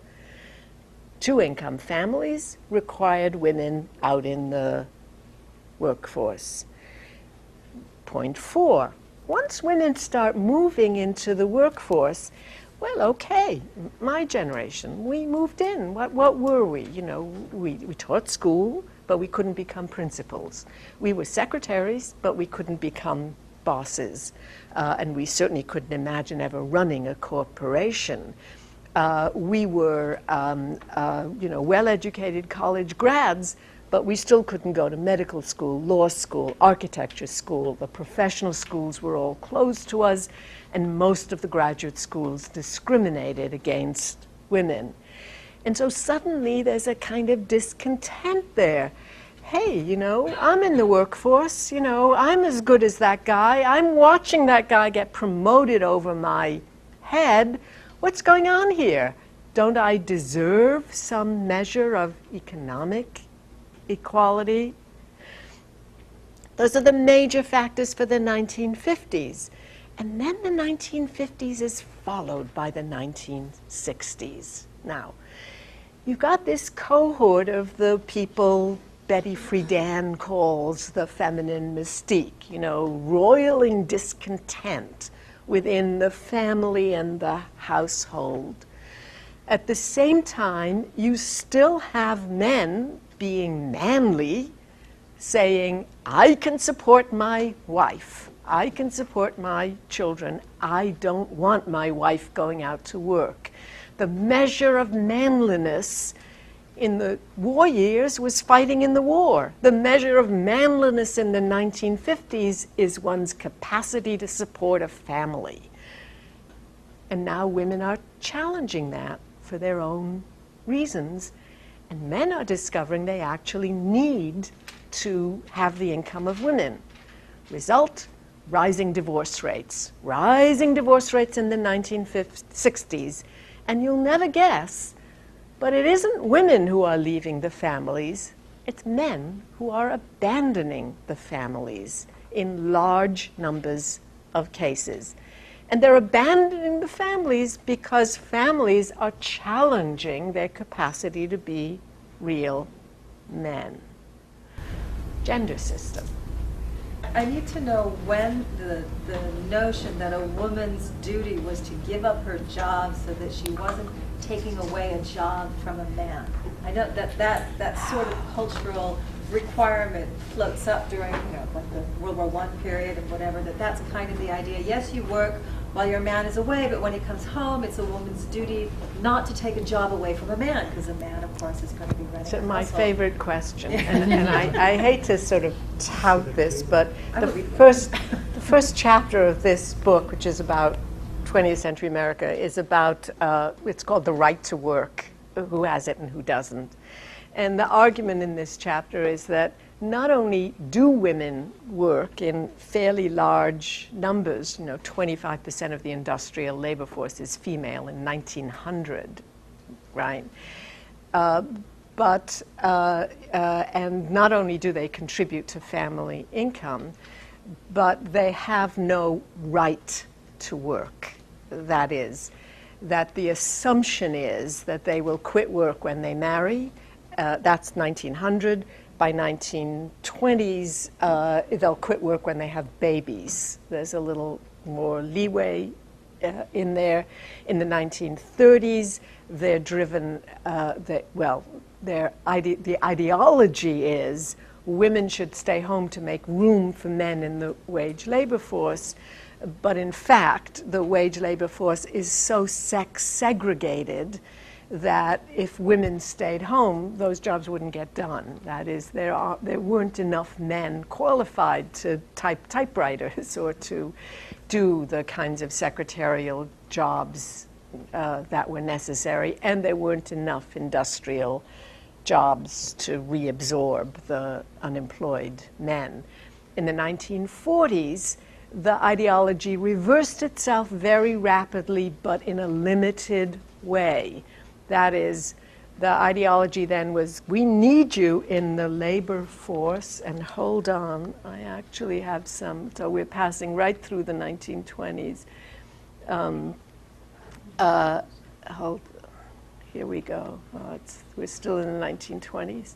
Two-income families required women out in the workforce. Point 4, once women start moving into the workforce, well, okay, my generation, we moved in. What were we? You know, we taught school, but we couldn't become principals. We were secretaries, but we couldn't become bosses. And we certainly couldn't imagine ever running a corporation. We were, you know, well-educated college grads, but we still couldn't go to medical school, law school, architecture school. The professional schools were all closed to us, and most of the graduate schools discriminated against women. And so suddenly there's a kind of discontent there. Hey, you know, I'm in the workforce, you know, I'm as good as that guy. I'm watching that guy get promoted over my head. What's going on here? Don't I deserve some measure of economic equality? Those are the major factors for the 1950s. And then the 1950s is followed by the 1960s. Now, you've got this cohort of the people Betty Friedan calls the feminine mystique, you know, roiling discontent within the family and the household. At the same time, you still have men being manly, saying, I can support my wife, I can support my children, I don't want my wife going out to work. The measure of manliness in the war years was fighting in the war. The measure of manliness in the 1950s is one's capacity to support a family. And now women are challenging that for their own reasons. And men are discovering they actually need to have the income of women. Result, rising divorce rates. Rising divorce rates in the 1960s. And you'll never guess, but it isn't women who are leaving the families, it's men who are abandoning the families in large numbers of cases. And they're abandoning the families because families are challenging their capacity to be real men. Gender system. I need to know when the notion that a woman's duty was to give up her job so that she wasn't taking away a job from a man. I know that sort of cultural requirement floats up during, like the World War I period and whatever, that's kind of the idea. Yes, you work while your man is away, but when he comes home, it's a woman's duty not to take a job away from a man, because a man, of course, is going to be running So a my household. favorite question, and I hate to sort of tout this, but the would read first chapter of this book, which is about 20th century America, is about, it's called The Right to Work, who has it and who doesn't. And the argument in this chapter is that not only do women work in fairly large numbers, 25% of the industrial labor force is female in 1900, right? And not only do they contribute to family income, but they have no right to work. That is, that the assumption is that they will quit work when they marry. That's 1900. By 1920s, they'll quit work when they have babies. There's a little more leeway in there. In the 1930s, they're driven, the ideology is women should stay home to make room for men in the wage labor force. But in fact, the wage labor force is so sex segregated that if women stayed home, those jobs wouldn't get done. That is, there weren't enough men qualified to type typewriters or to do the kinds of secretarial jobs that were necessary, and there weren't enough industrial jobs to reabsorb the unemployed men. In the 1940s, the ideology reversed itself very rapidly, but in a limited way. That is, the ideology then was, we need you in the labor force, and hold on, I actually have some, so we're passing right through the 1920s. Here we go. We're still in the 1920s.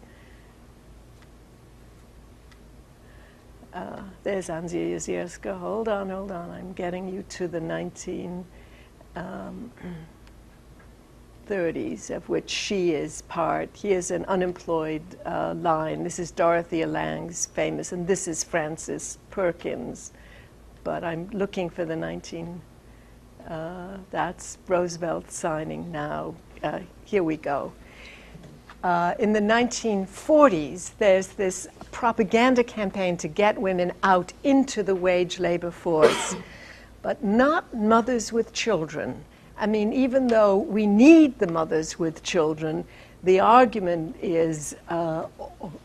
There's Anzia Yazierska. Hold on, I'm getting you to the 1930s, of which she is part. Here's an unemployed line. This is Dorothea Lange's famous, and this is Frances Perkins. But I'm looking for the that's Roosevelt signing now. Here we go. In the 1940s, there's this propaganda campaign to get women out into the wage labor force, but not mothers with children. I mean, even though we need the mothers with children, the argument is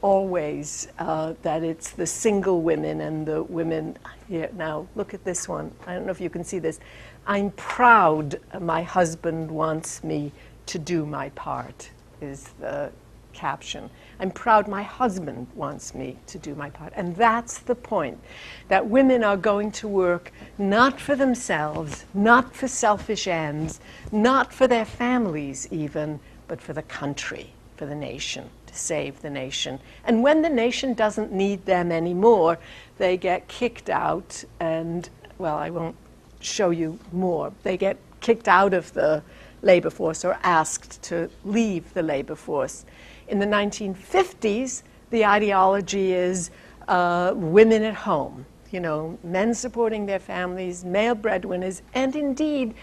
always that it's the single women and the women. Here, now, look at this one. I don't know if you can see this. I'm proud my husband wants me to do my part, is the caption. I'm proud my husband wants me to do my part. And that's the point, that women are going to work not for themselves, not for selfish ends, not for their families even, but for the country, for the nation, to save the nation. And when the nation doesn't need them anymore, they get kicked out and, well, I won't show you more. They get kicked out of the labor force or asked to leave the labor force. In the 1950s, the ideology is women at home, you know, men supporting their families, male breadwinners, and indeed,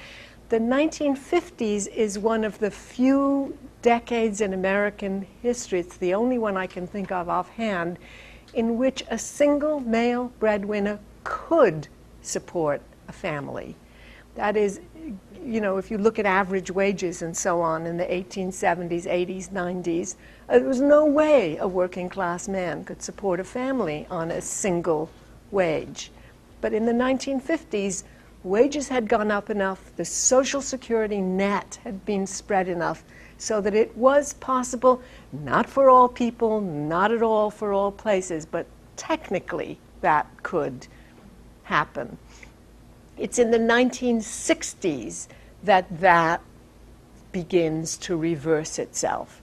the 1950s is one of the few decades in American history, it's the only one I can think of offhand, in which a single male breadwinner could support a family. That is, you know, if you look at average wages and so on in the 1870s, 80s, 90s, there was no way a working class man could support a family on a single wage. But in the 1950s, wages had gone up enough, the Social Security net had been spread enough so that it was possible, not for all people, not at all for all places, but technically that could happen. It's in the 1960s that that begins to reverse itself.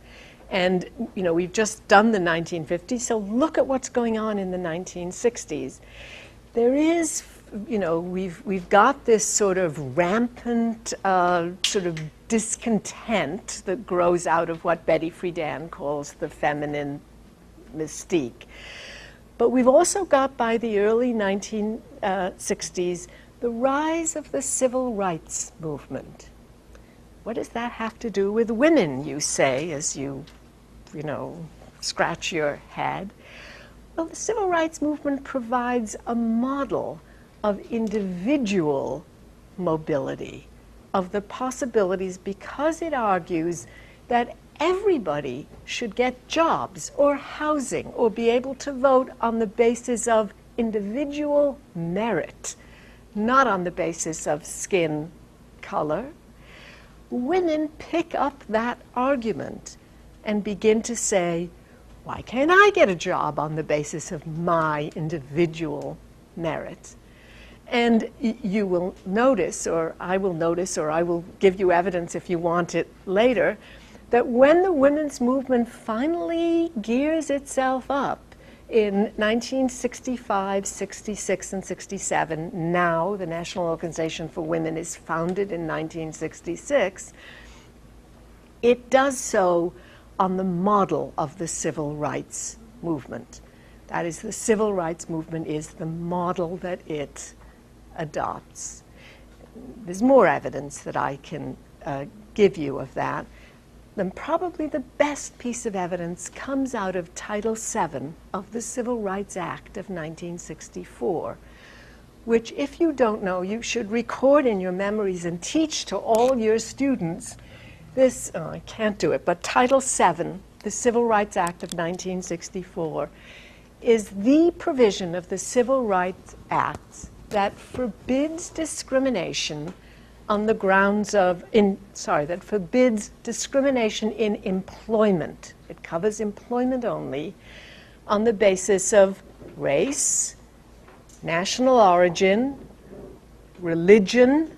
And, you know, we've just done the 1950s, so look at what's going on in the 1960s. There is, you know, we've got this sort of rampant sort of discontent that grows out of what Betty Friedan calls the feminine mystique. But we've also got, by the early 1960s, the rise of the civil rights movement. What does that have to do with women, you say, as you know, scratch your head? Well, the civil rights movement provides a model of individual mobility, of the possibilities, because it argues that everybody should get jobs or housing or be able to vote on the basis of individual merit, not on the basis of skin color. Women pick up that argument and begin to say, why can't I get a job on the basis of my individual merit? And you will notice, or I will notice, or I will give you evidence if you want it later, that when the women's movement finally gears itself up in 1965, 66, and 67, now the National Organization for Women is founded in 1966, it does so on the model of the civil rights movement. That is, the civil rights movement is the model that it adopts. There's more evidence that I can give you of that. Then probably the best piece of evidence comes out of Title VII of the Civil Rights Act of 1964, which, if you don't know, you should record in your memories and teach to all your students. This, I can't do it, but Title VII, the Civil Rights Act of 1964, is the provision of the Civil Rights Act that forbids discrimination on the grounds of, that forbids discrimination in employment. It covers employment only on the basis of race, national origin, religion,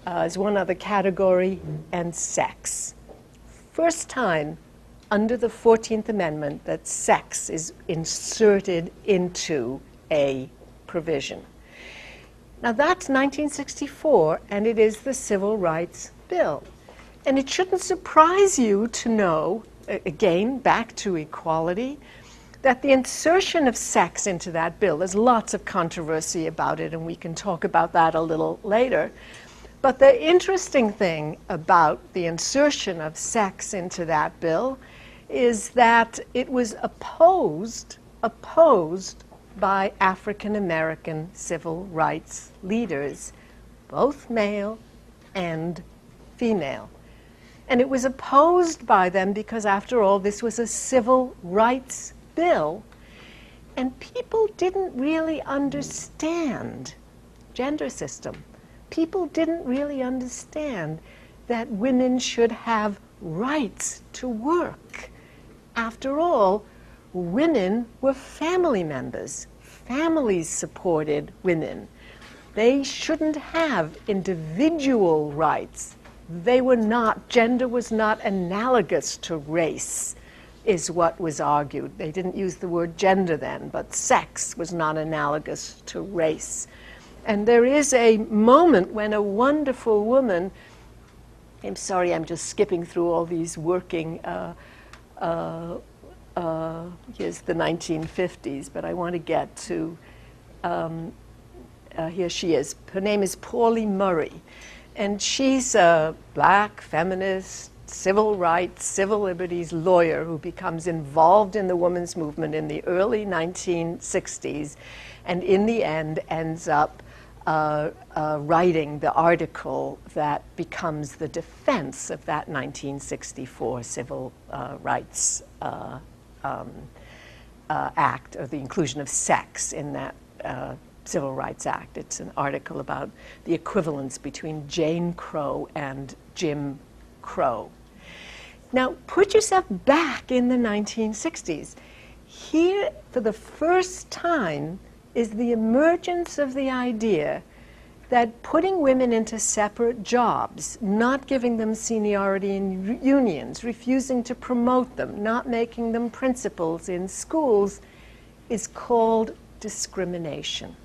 as one other category, and sex. First time under the 14th Amendment that sex is inserted into a provision. Now that's 1964, and it is the Civil Rights Bill. And it shouldn't surprise you to know, again, back to equality, that the insertion of sex into that bill, there's lots of controversy about it, and we can talk about that a little later. But the interesting thing about the insertion of sex into that bill is that it was opposed by African American civil rights leaders, both male and female. And it was opposed by them because, after all, this was a civil rights bill, and people didn't really understand gender system. People didn't really understand that women should have rights to work. After all, women were family members. Families supported women. They shouldn't have individual rights. They were not, gender was not analogous to race, is what was argued. They didn't use the word gender then, but sex was not analogous to race. And there is a moment when a wonderful woman, I'm sorry, I'm just skipping through all these working, here's the 1950s, but I want to get to, here she is. Her name is Pauli Murray, and she's a black feminist, civil rights, civil liberties lawyer who becomes involved in the women's movement in the early 1960s, and in the end ends up writing the article that becomes the defense of that 1964 Civil Rights Act, or the inclusion of sex in that Civil Rights Act. It's an article about the equivalence between Jane Crow and Jim Crow. Now, put yourself back in the 1960s. Here, for the first time, is the emergence of the idea that putting women into separate jobs, not giving them seniority in unions, refusing to promote them, not making them principals in schools, is called discrimination.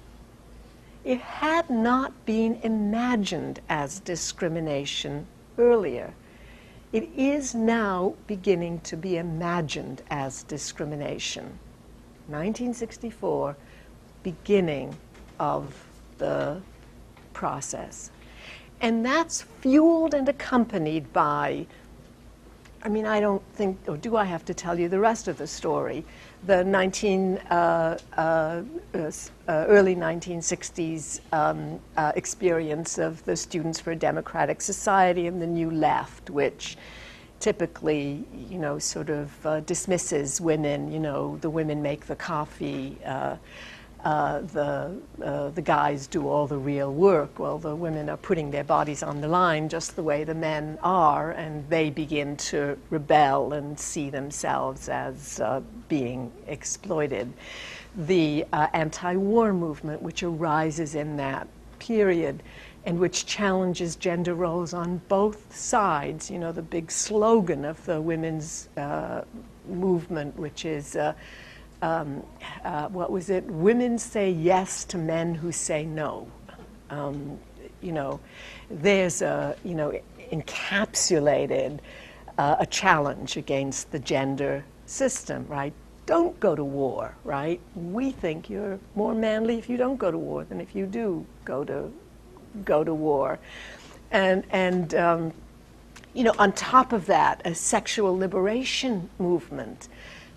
It had not been imagined as discrimination earlier. It is now beginning to be imagined as discrimination. 1964, beginning of the process. And that's fueled and accompanied by, I mean, I don't think, or do I have to tell you the rest of the story? The early 1960s experience of the Students for a Democratic Society and the New Left, which typically, you know, sort of dismisses women. You know, the women make the coffee, the guys do all the real work. Well, the women are putting their bodies on the line just the way the men are, and they begin to rebel and see themselves as being exploited. The anti-war movement, which arises in that period and which challenges gender roles on both sides. You know, the big slogan of the women's movement, which is what was it? Women say yes to men who say no. You know, there's a, you know, encapsulated a challenge against the gender system, right? Don't go to war, right? We think you're more manly if you don't go to war than if you do go to war. And you know, on top of that, a sexual liberation movement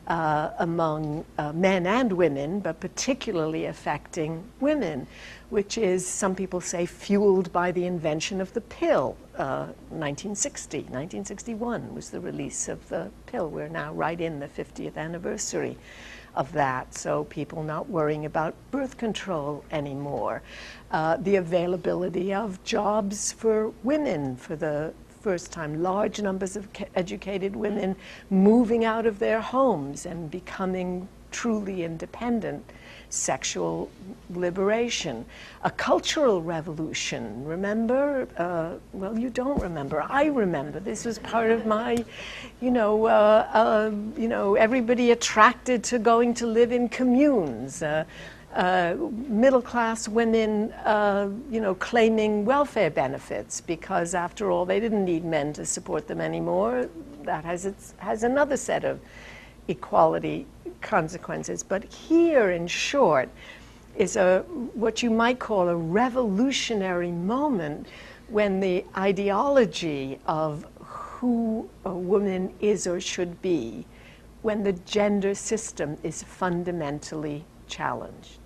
among men and women, but particularly affecting women, which is, some people say, fueled by the invention of the pill. 1961 was the release of the pill. We're now right in the 50th anniversary of that, so people not worrying about birth control anymore. The availability of jobs for women for the first time, large numbers of educated women moving out of their homes and becoming truly independent. Sexual liberation, a cultural revolution. Remember? Well, you don't remember. I remember. This was part of my, you know, everybody attracted to going to live in communes. Middle-class women, you know, claiming welfare benefits because, after all, they didn't need men to support them anymore. That has another set of equality consequences. But here, in short, is what you might call a revolutionary moment when the ideology of who a woman is or should be, when the gender system is fundamentally challenged.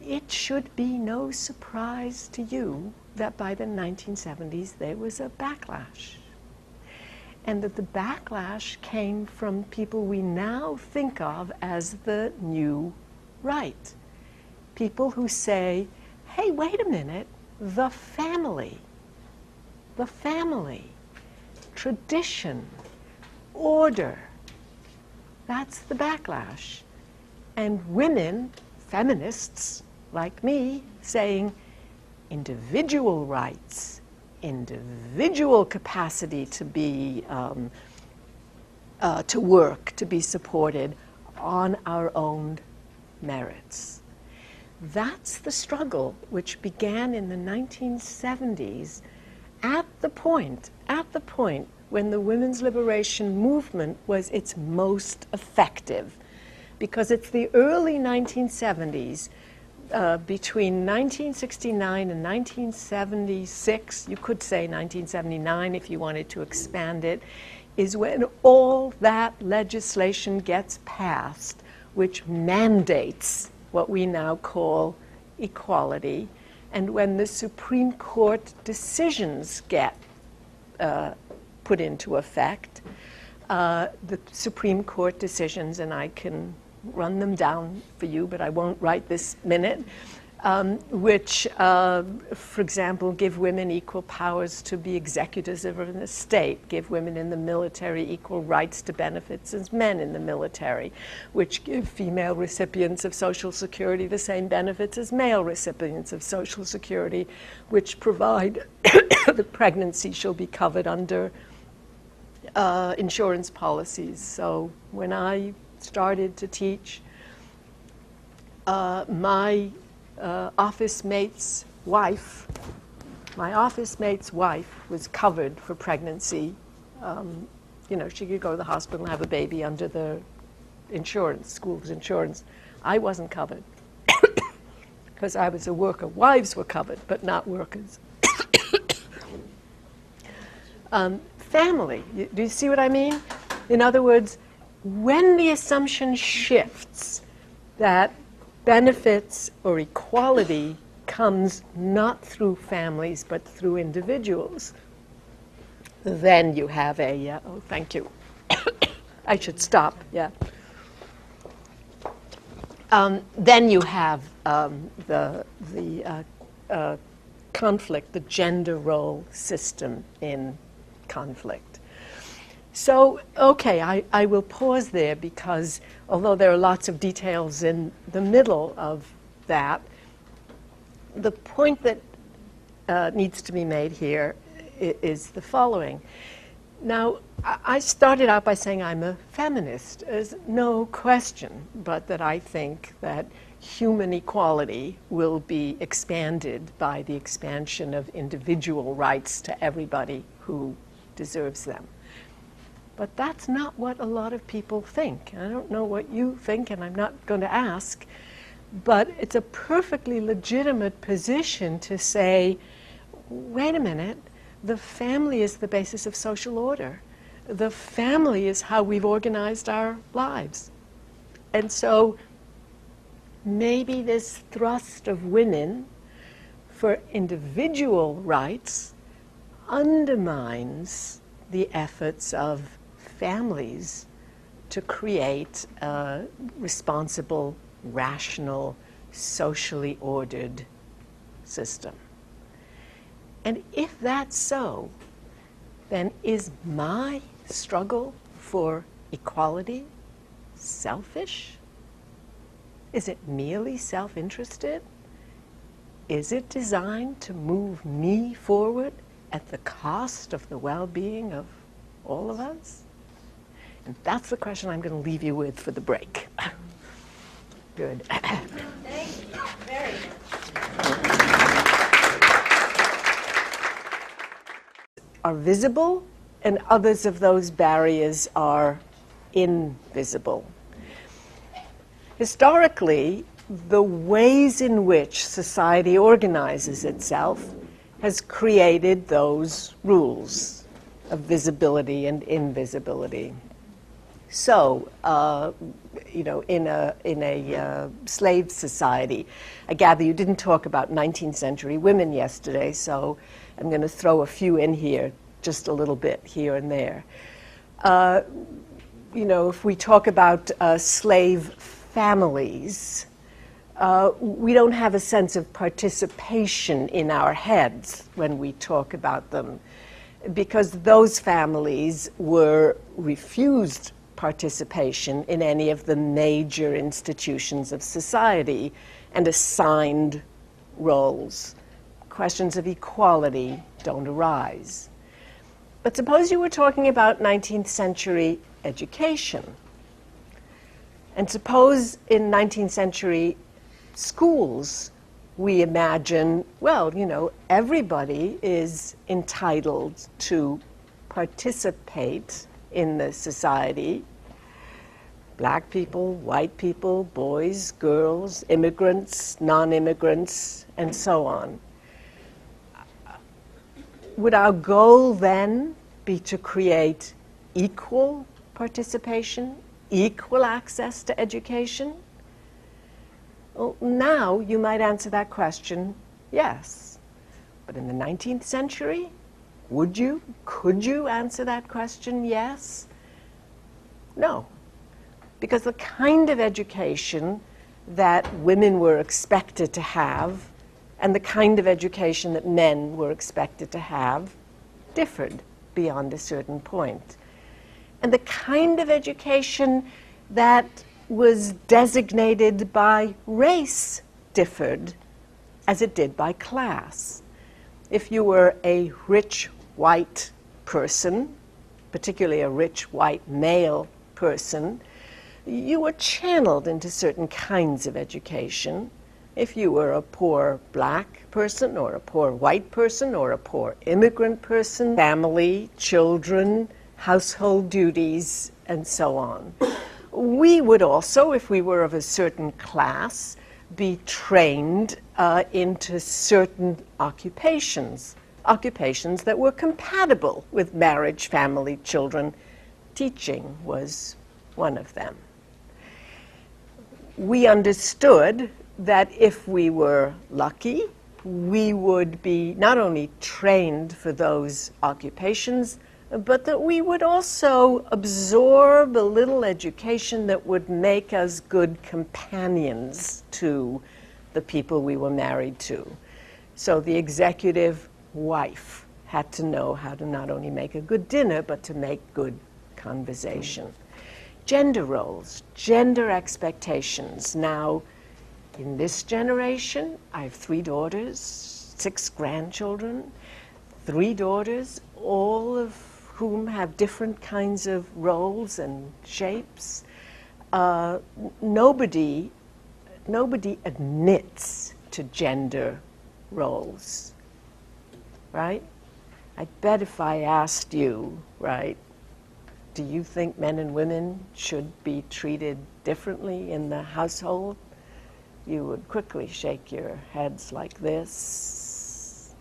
It should be no surprise to you that by the 1970s there was a backlash. And that the backlash came from people we now think of as the new right. People who say, hey, wait a minute, the family, tradition, order, that's the backlash. And women, feminists like me, saying individual rights, individual capacity to be, to work, to be supported on our own merits. That's the struggle which began in the 1970s at the point when the women's liberation movement was its most effective. Because it's the early 1970s, between 1969 and 1976, you could say 1979 if you wanted to expand it, is when all that legislation gets passed, which mandates what we now call equality, and when the Supreme Court decisions get put into effect, the Supreme Court decisions, and I can run them down for you, but I won't right this minute, which, for example, give women equal powers to be executors of an estate, give women in the military equal rights to benefits as men in the military, which give female recipients of Social Security the same benefits as male recipients of Social Security, which provide that pregnancy shall be covered under insurance policies. So when I started to teach, my office mate's wife was covered for pregnancy. You know, she could go to the hospital and have a baby under the insurance, school's insurance. I wasn't covered because I was a worker. Wives were covered, but not workers. Family, do you see what I mean? In other words, when the assumption shifts that benefits or equality comes not through families but through individuals, then you have a, oh, thank you. I should stop, yeah. Then you have the conflict, the gender role system in conflict. So, okay, I will pause there because although there are lots of details in the middle of that, the point that needs to be made here is the following. Now, I started out by saying I'm a feminist. There's no question but that I think that human equality will be expanded by the expansion of individual rights to everybody who deserves them. But that's not what a lot of people think. I don't know what you think, and I'm not going to ask, but it's a perfectly legitimate position to say, wait a minute, the family is the basis of social order. The family is how we've organized our lives. And so maybe this thrust of women for individual rights undermines the efforts of families to create a responsible, rational, socially ordered system. And if that's so, then is my struggle for equality selfish? Is it merely self-interested? Is it designed to move me forward at the cost of the well-being of all of us? And that's the question I'm going to leave you with for the break. Good. Thank you very much. Are visible, and others of those barriers are invisible. Historically, the ways in which society organizes itself has created those rules of visibility and invisibility. So, you know, in a slave society, I gather you didn't talk about 19th century women yesterday, so I'm going to throw a few in here, just a little bit here and there. You know, if we talk about slave families, we don't have a sense of participation in our heads when we talk about them, because those families were refused participation in any of the major institutions of society and assigned roles. Questions of equality don't arise. But suppose you were talking about 19th century education. And suppose in 19th century schools, we imagine, well, you know, everybody is entitled to participate in the society. Black people, white people, boys, girls, immigrants, non-immigrants, and so on. Would our goal then be to create equal participation, equal access to education? Well, now you might answer that question, yes. But in the 19th century, would you, could you answer that question, yes? No. Because the kind of education that women were expected to have and the kind of education that men were expected to have differed beyond a certain point. And the kind of education that was designated by race differed as it did by class. If you were a rich white person, particularly a rich white male person, you were channeled into certain kinds of education. If you were a poor black person or a poor white person or a poor immigrant person, family, children, household duties, and so on. We would also, if we were of a certain class, be trained into certain occupations that were compatible with marriage, family, children. Teaching was one of them. We understood that if we were lucky, we would be not only trained for those occupations, but that we would also absorb a little education that would make us good companions to the people we were married to. So the executive wife had to know how to not only make a good dinner, but to make good conversation. Gender roles, gender expectations. Now, in this generation, I have 3 daughters, 6 grandchildren, 3 daughters, all of whom have different kinds of roles and shapes. Nobody admits to gender roles, right? I bet if I asked you, right, do you think men and women should be treated differently in the household? You would quickly shake your heads like this.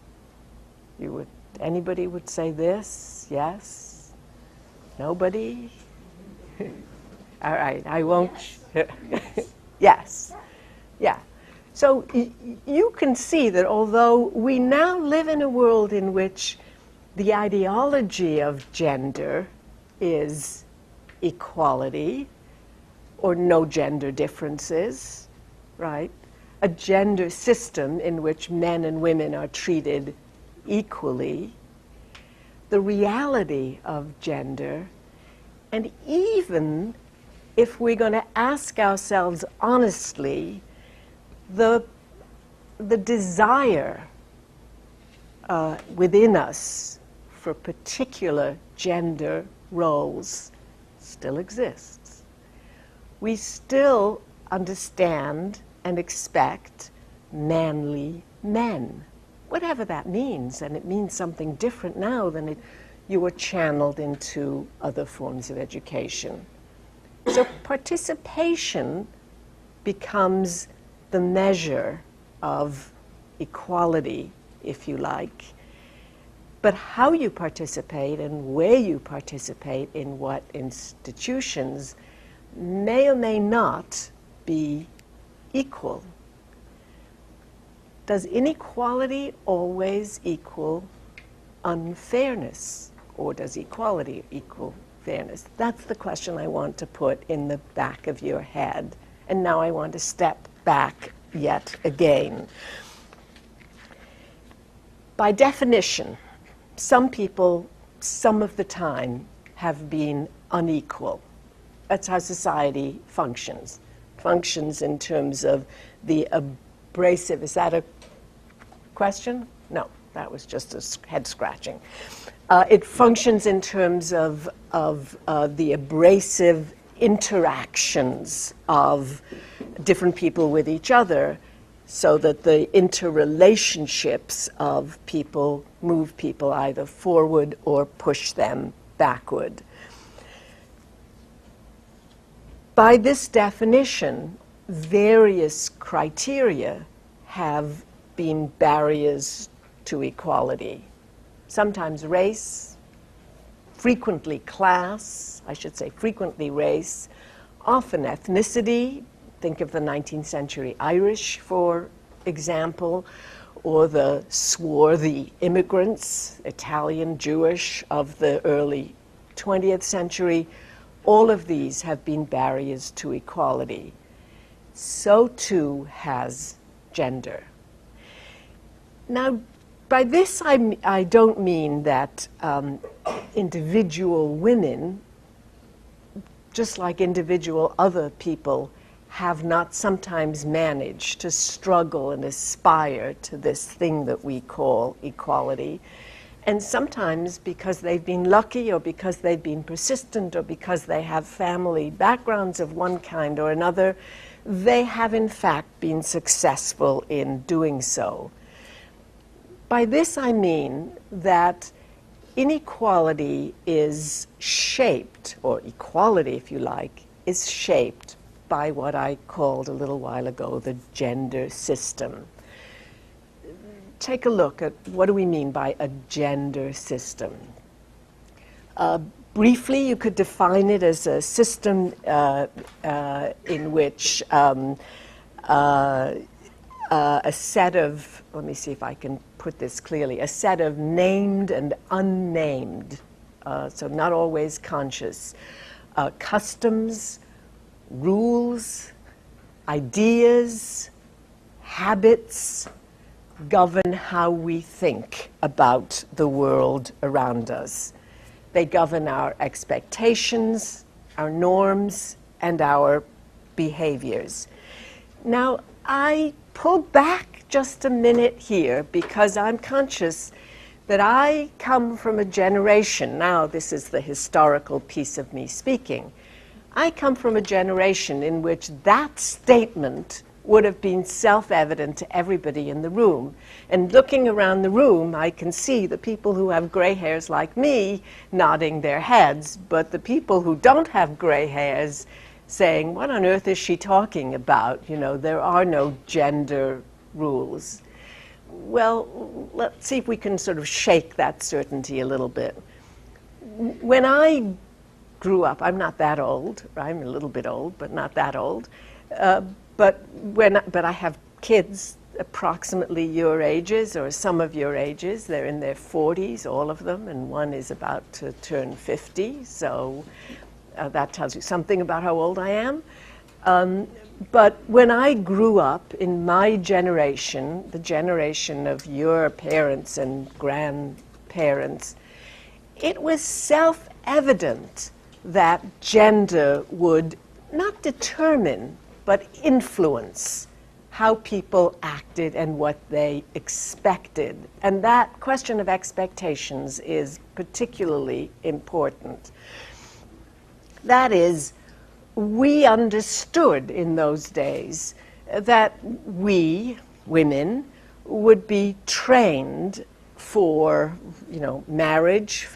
Anybody would say this? Yes? Nobody? All right, I won't. Yes. Yeah. So you can see that although we now live in a world in which the ideology of gender is equality or no gender differences, right? A gender system in which men and women are treated equally, the reality of gender, and even if we're going to ask ourselves honestly, the desire within us for particular gender roles still exists. We still understand and expect manly men, whatever that means, and it means something different now than you were channeled into other forms of education. So participation becomes the measure of equality, if you like. But how you participate and where you participate in what institutions may or may not be equal. Does inequality always equal unfairness, or does equality equal fairness? That's the question I want to put in the back of your head. And now I want to step back yet again. By definition, some people, some of the time, have been unequal. That's how society functions. Functions in terms of the abrasive. Is that a question? No, that was just a head scratching. It functions in terms of the abrasive interactions of different people with each other, so that the interrelationships of people move people either forward or push them backward. By this definition, various criteria have been barriers to equality. Sometimes race, frequently class, I should say frequently race, often ethnicity. Think of the 19th century Irish, for example, or the swarthy immigrants, Italian, Jewish, of the early 20th century. All of these have been barriers to equality. So too has gender. Now, by this I don't mean that individual women, just like individual other people, have not sometimes managed to struggle and aspire to this thing that we call equality. And sometimes because they've been lucky, or because they've been persistent, or because they have family backgrounds of one kind or another, they have in fact been successful in doing so. By this I mean that inequality is shaped, or equality if you like, is shaped by what I called a little while ago the gender system. Take a look at what do we mean by a gender system. Briefly, you could define it as a system in which a set of, let me see if I can put this clearly, a set of named and unnamed, so not always conscious, customs, rules, ideas, habits govern how we think about the world around us. They govern our expectations, our norms, and our behaviors. Now, I pulled back just a minute here because I'm conscious that I come from a generation, now this is the historical piece of me speaking, I come from a generation in which that statement would have been self-evident to everybody in the room. And looking around the room, I can see the people who have gray hairs like me nodding their heads, but the people who don't have gray hairs saying, what on earth is she talking about? You know, there are no gender rules. Well, let's see if we can sort of shake that certainty a little bit. When I grew up, I'm not that old, I'm a little bit old, but not that old, but I have kids approximately your ages, or some of your ages. They're in their 40s, all of them, and one is about to turn 50, so that tells you something about how old I am. But when I grew up, in my generation, the generation of your parents and grandparents, it was self-evident that gender would not determine, but influence how people acted and what they expected. And that question of expectations is particularly important. That is, we understood in those days that we, women, would be trained for, marriage,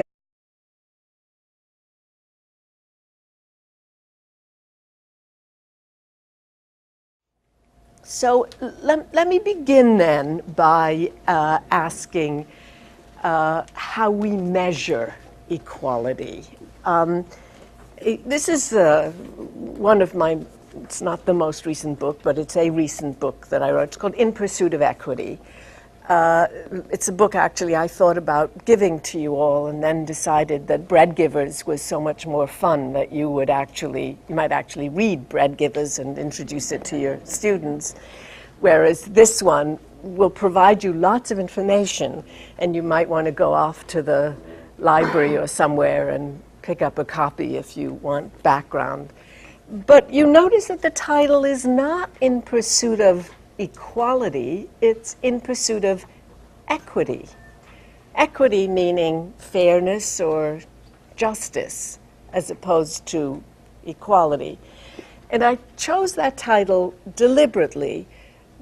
so let me begin then by asking how we measure equality. This is one of my, it's not the most recent book, but it's a recent book that I wrote. It's called In Pursuit of Equity. It's a book actually I thought about giving to you all, and then decided that Bread Givers was so much more fun that you might actually read Bread Givers and introduce it to your students. Whereas this one will provide you lots of information, and you might want to go off to the library or somewhere and pick up a copy if you want background. But you notice that the title is not In Pursuit of Equality, it's In Pursuit of Equity. Equity meaning fairness or justice, as opposed to equality. And I chose that title deliberately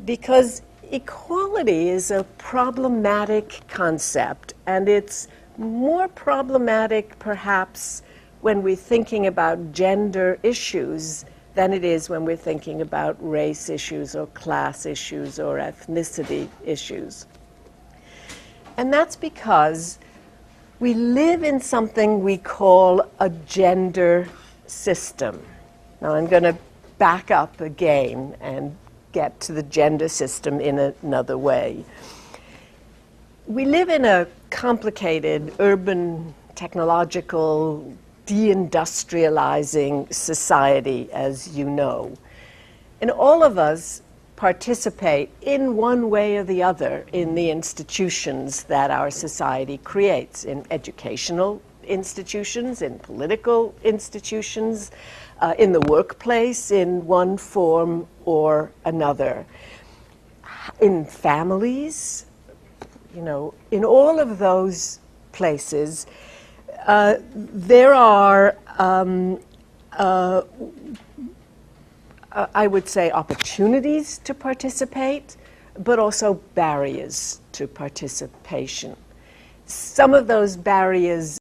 because equality is a problematic concept, and it's more problematic perhaps when we're thinking about gender issues than it is when we're thinking about race issues or class issues or ethnicity issues. And that's because we live in something we call a gender system. Now I'm going to back up again and get to the gender system in another way. We live in a complicated, urban, technological, deindustrializing society, as you know. And all of us participate in one way or the other in the institutions that our society creates, in educational institutions, in political institutions, in the workplace in one form or another, in families, you know, in all of those places, there are, I would say, opportunities to participate, but also barriers to participation. Some of those barriers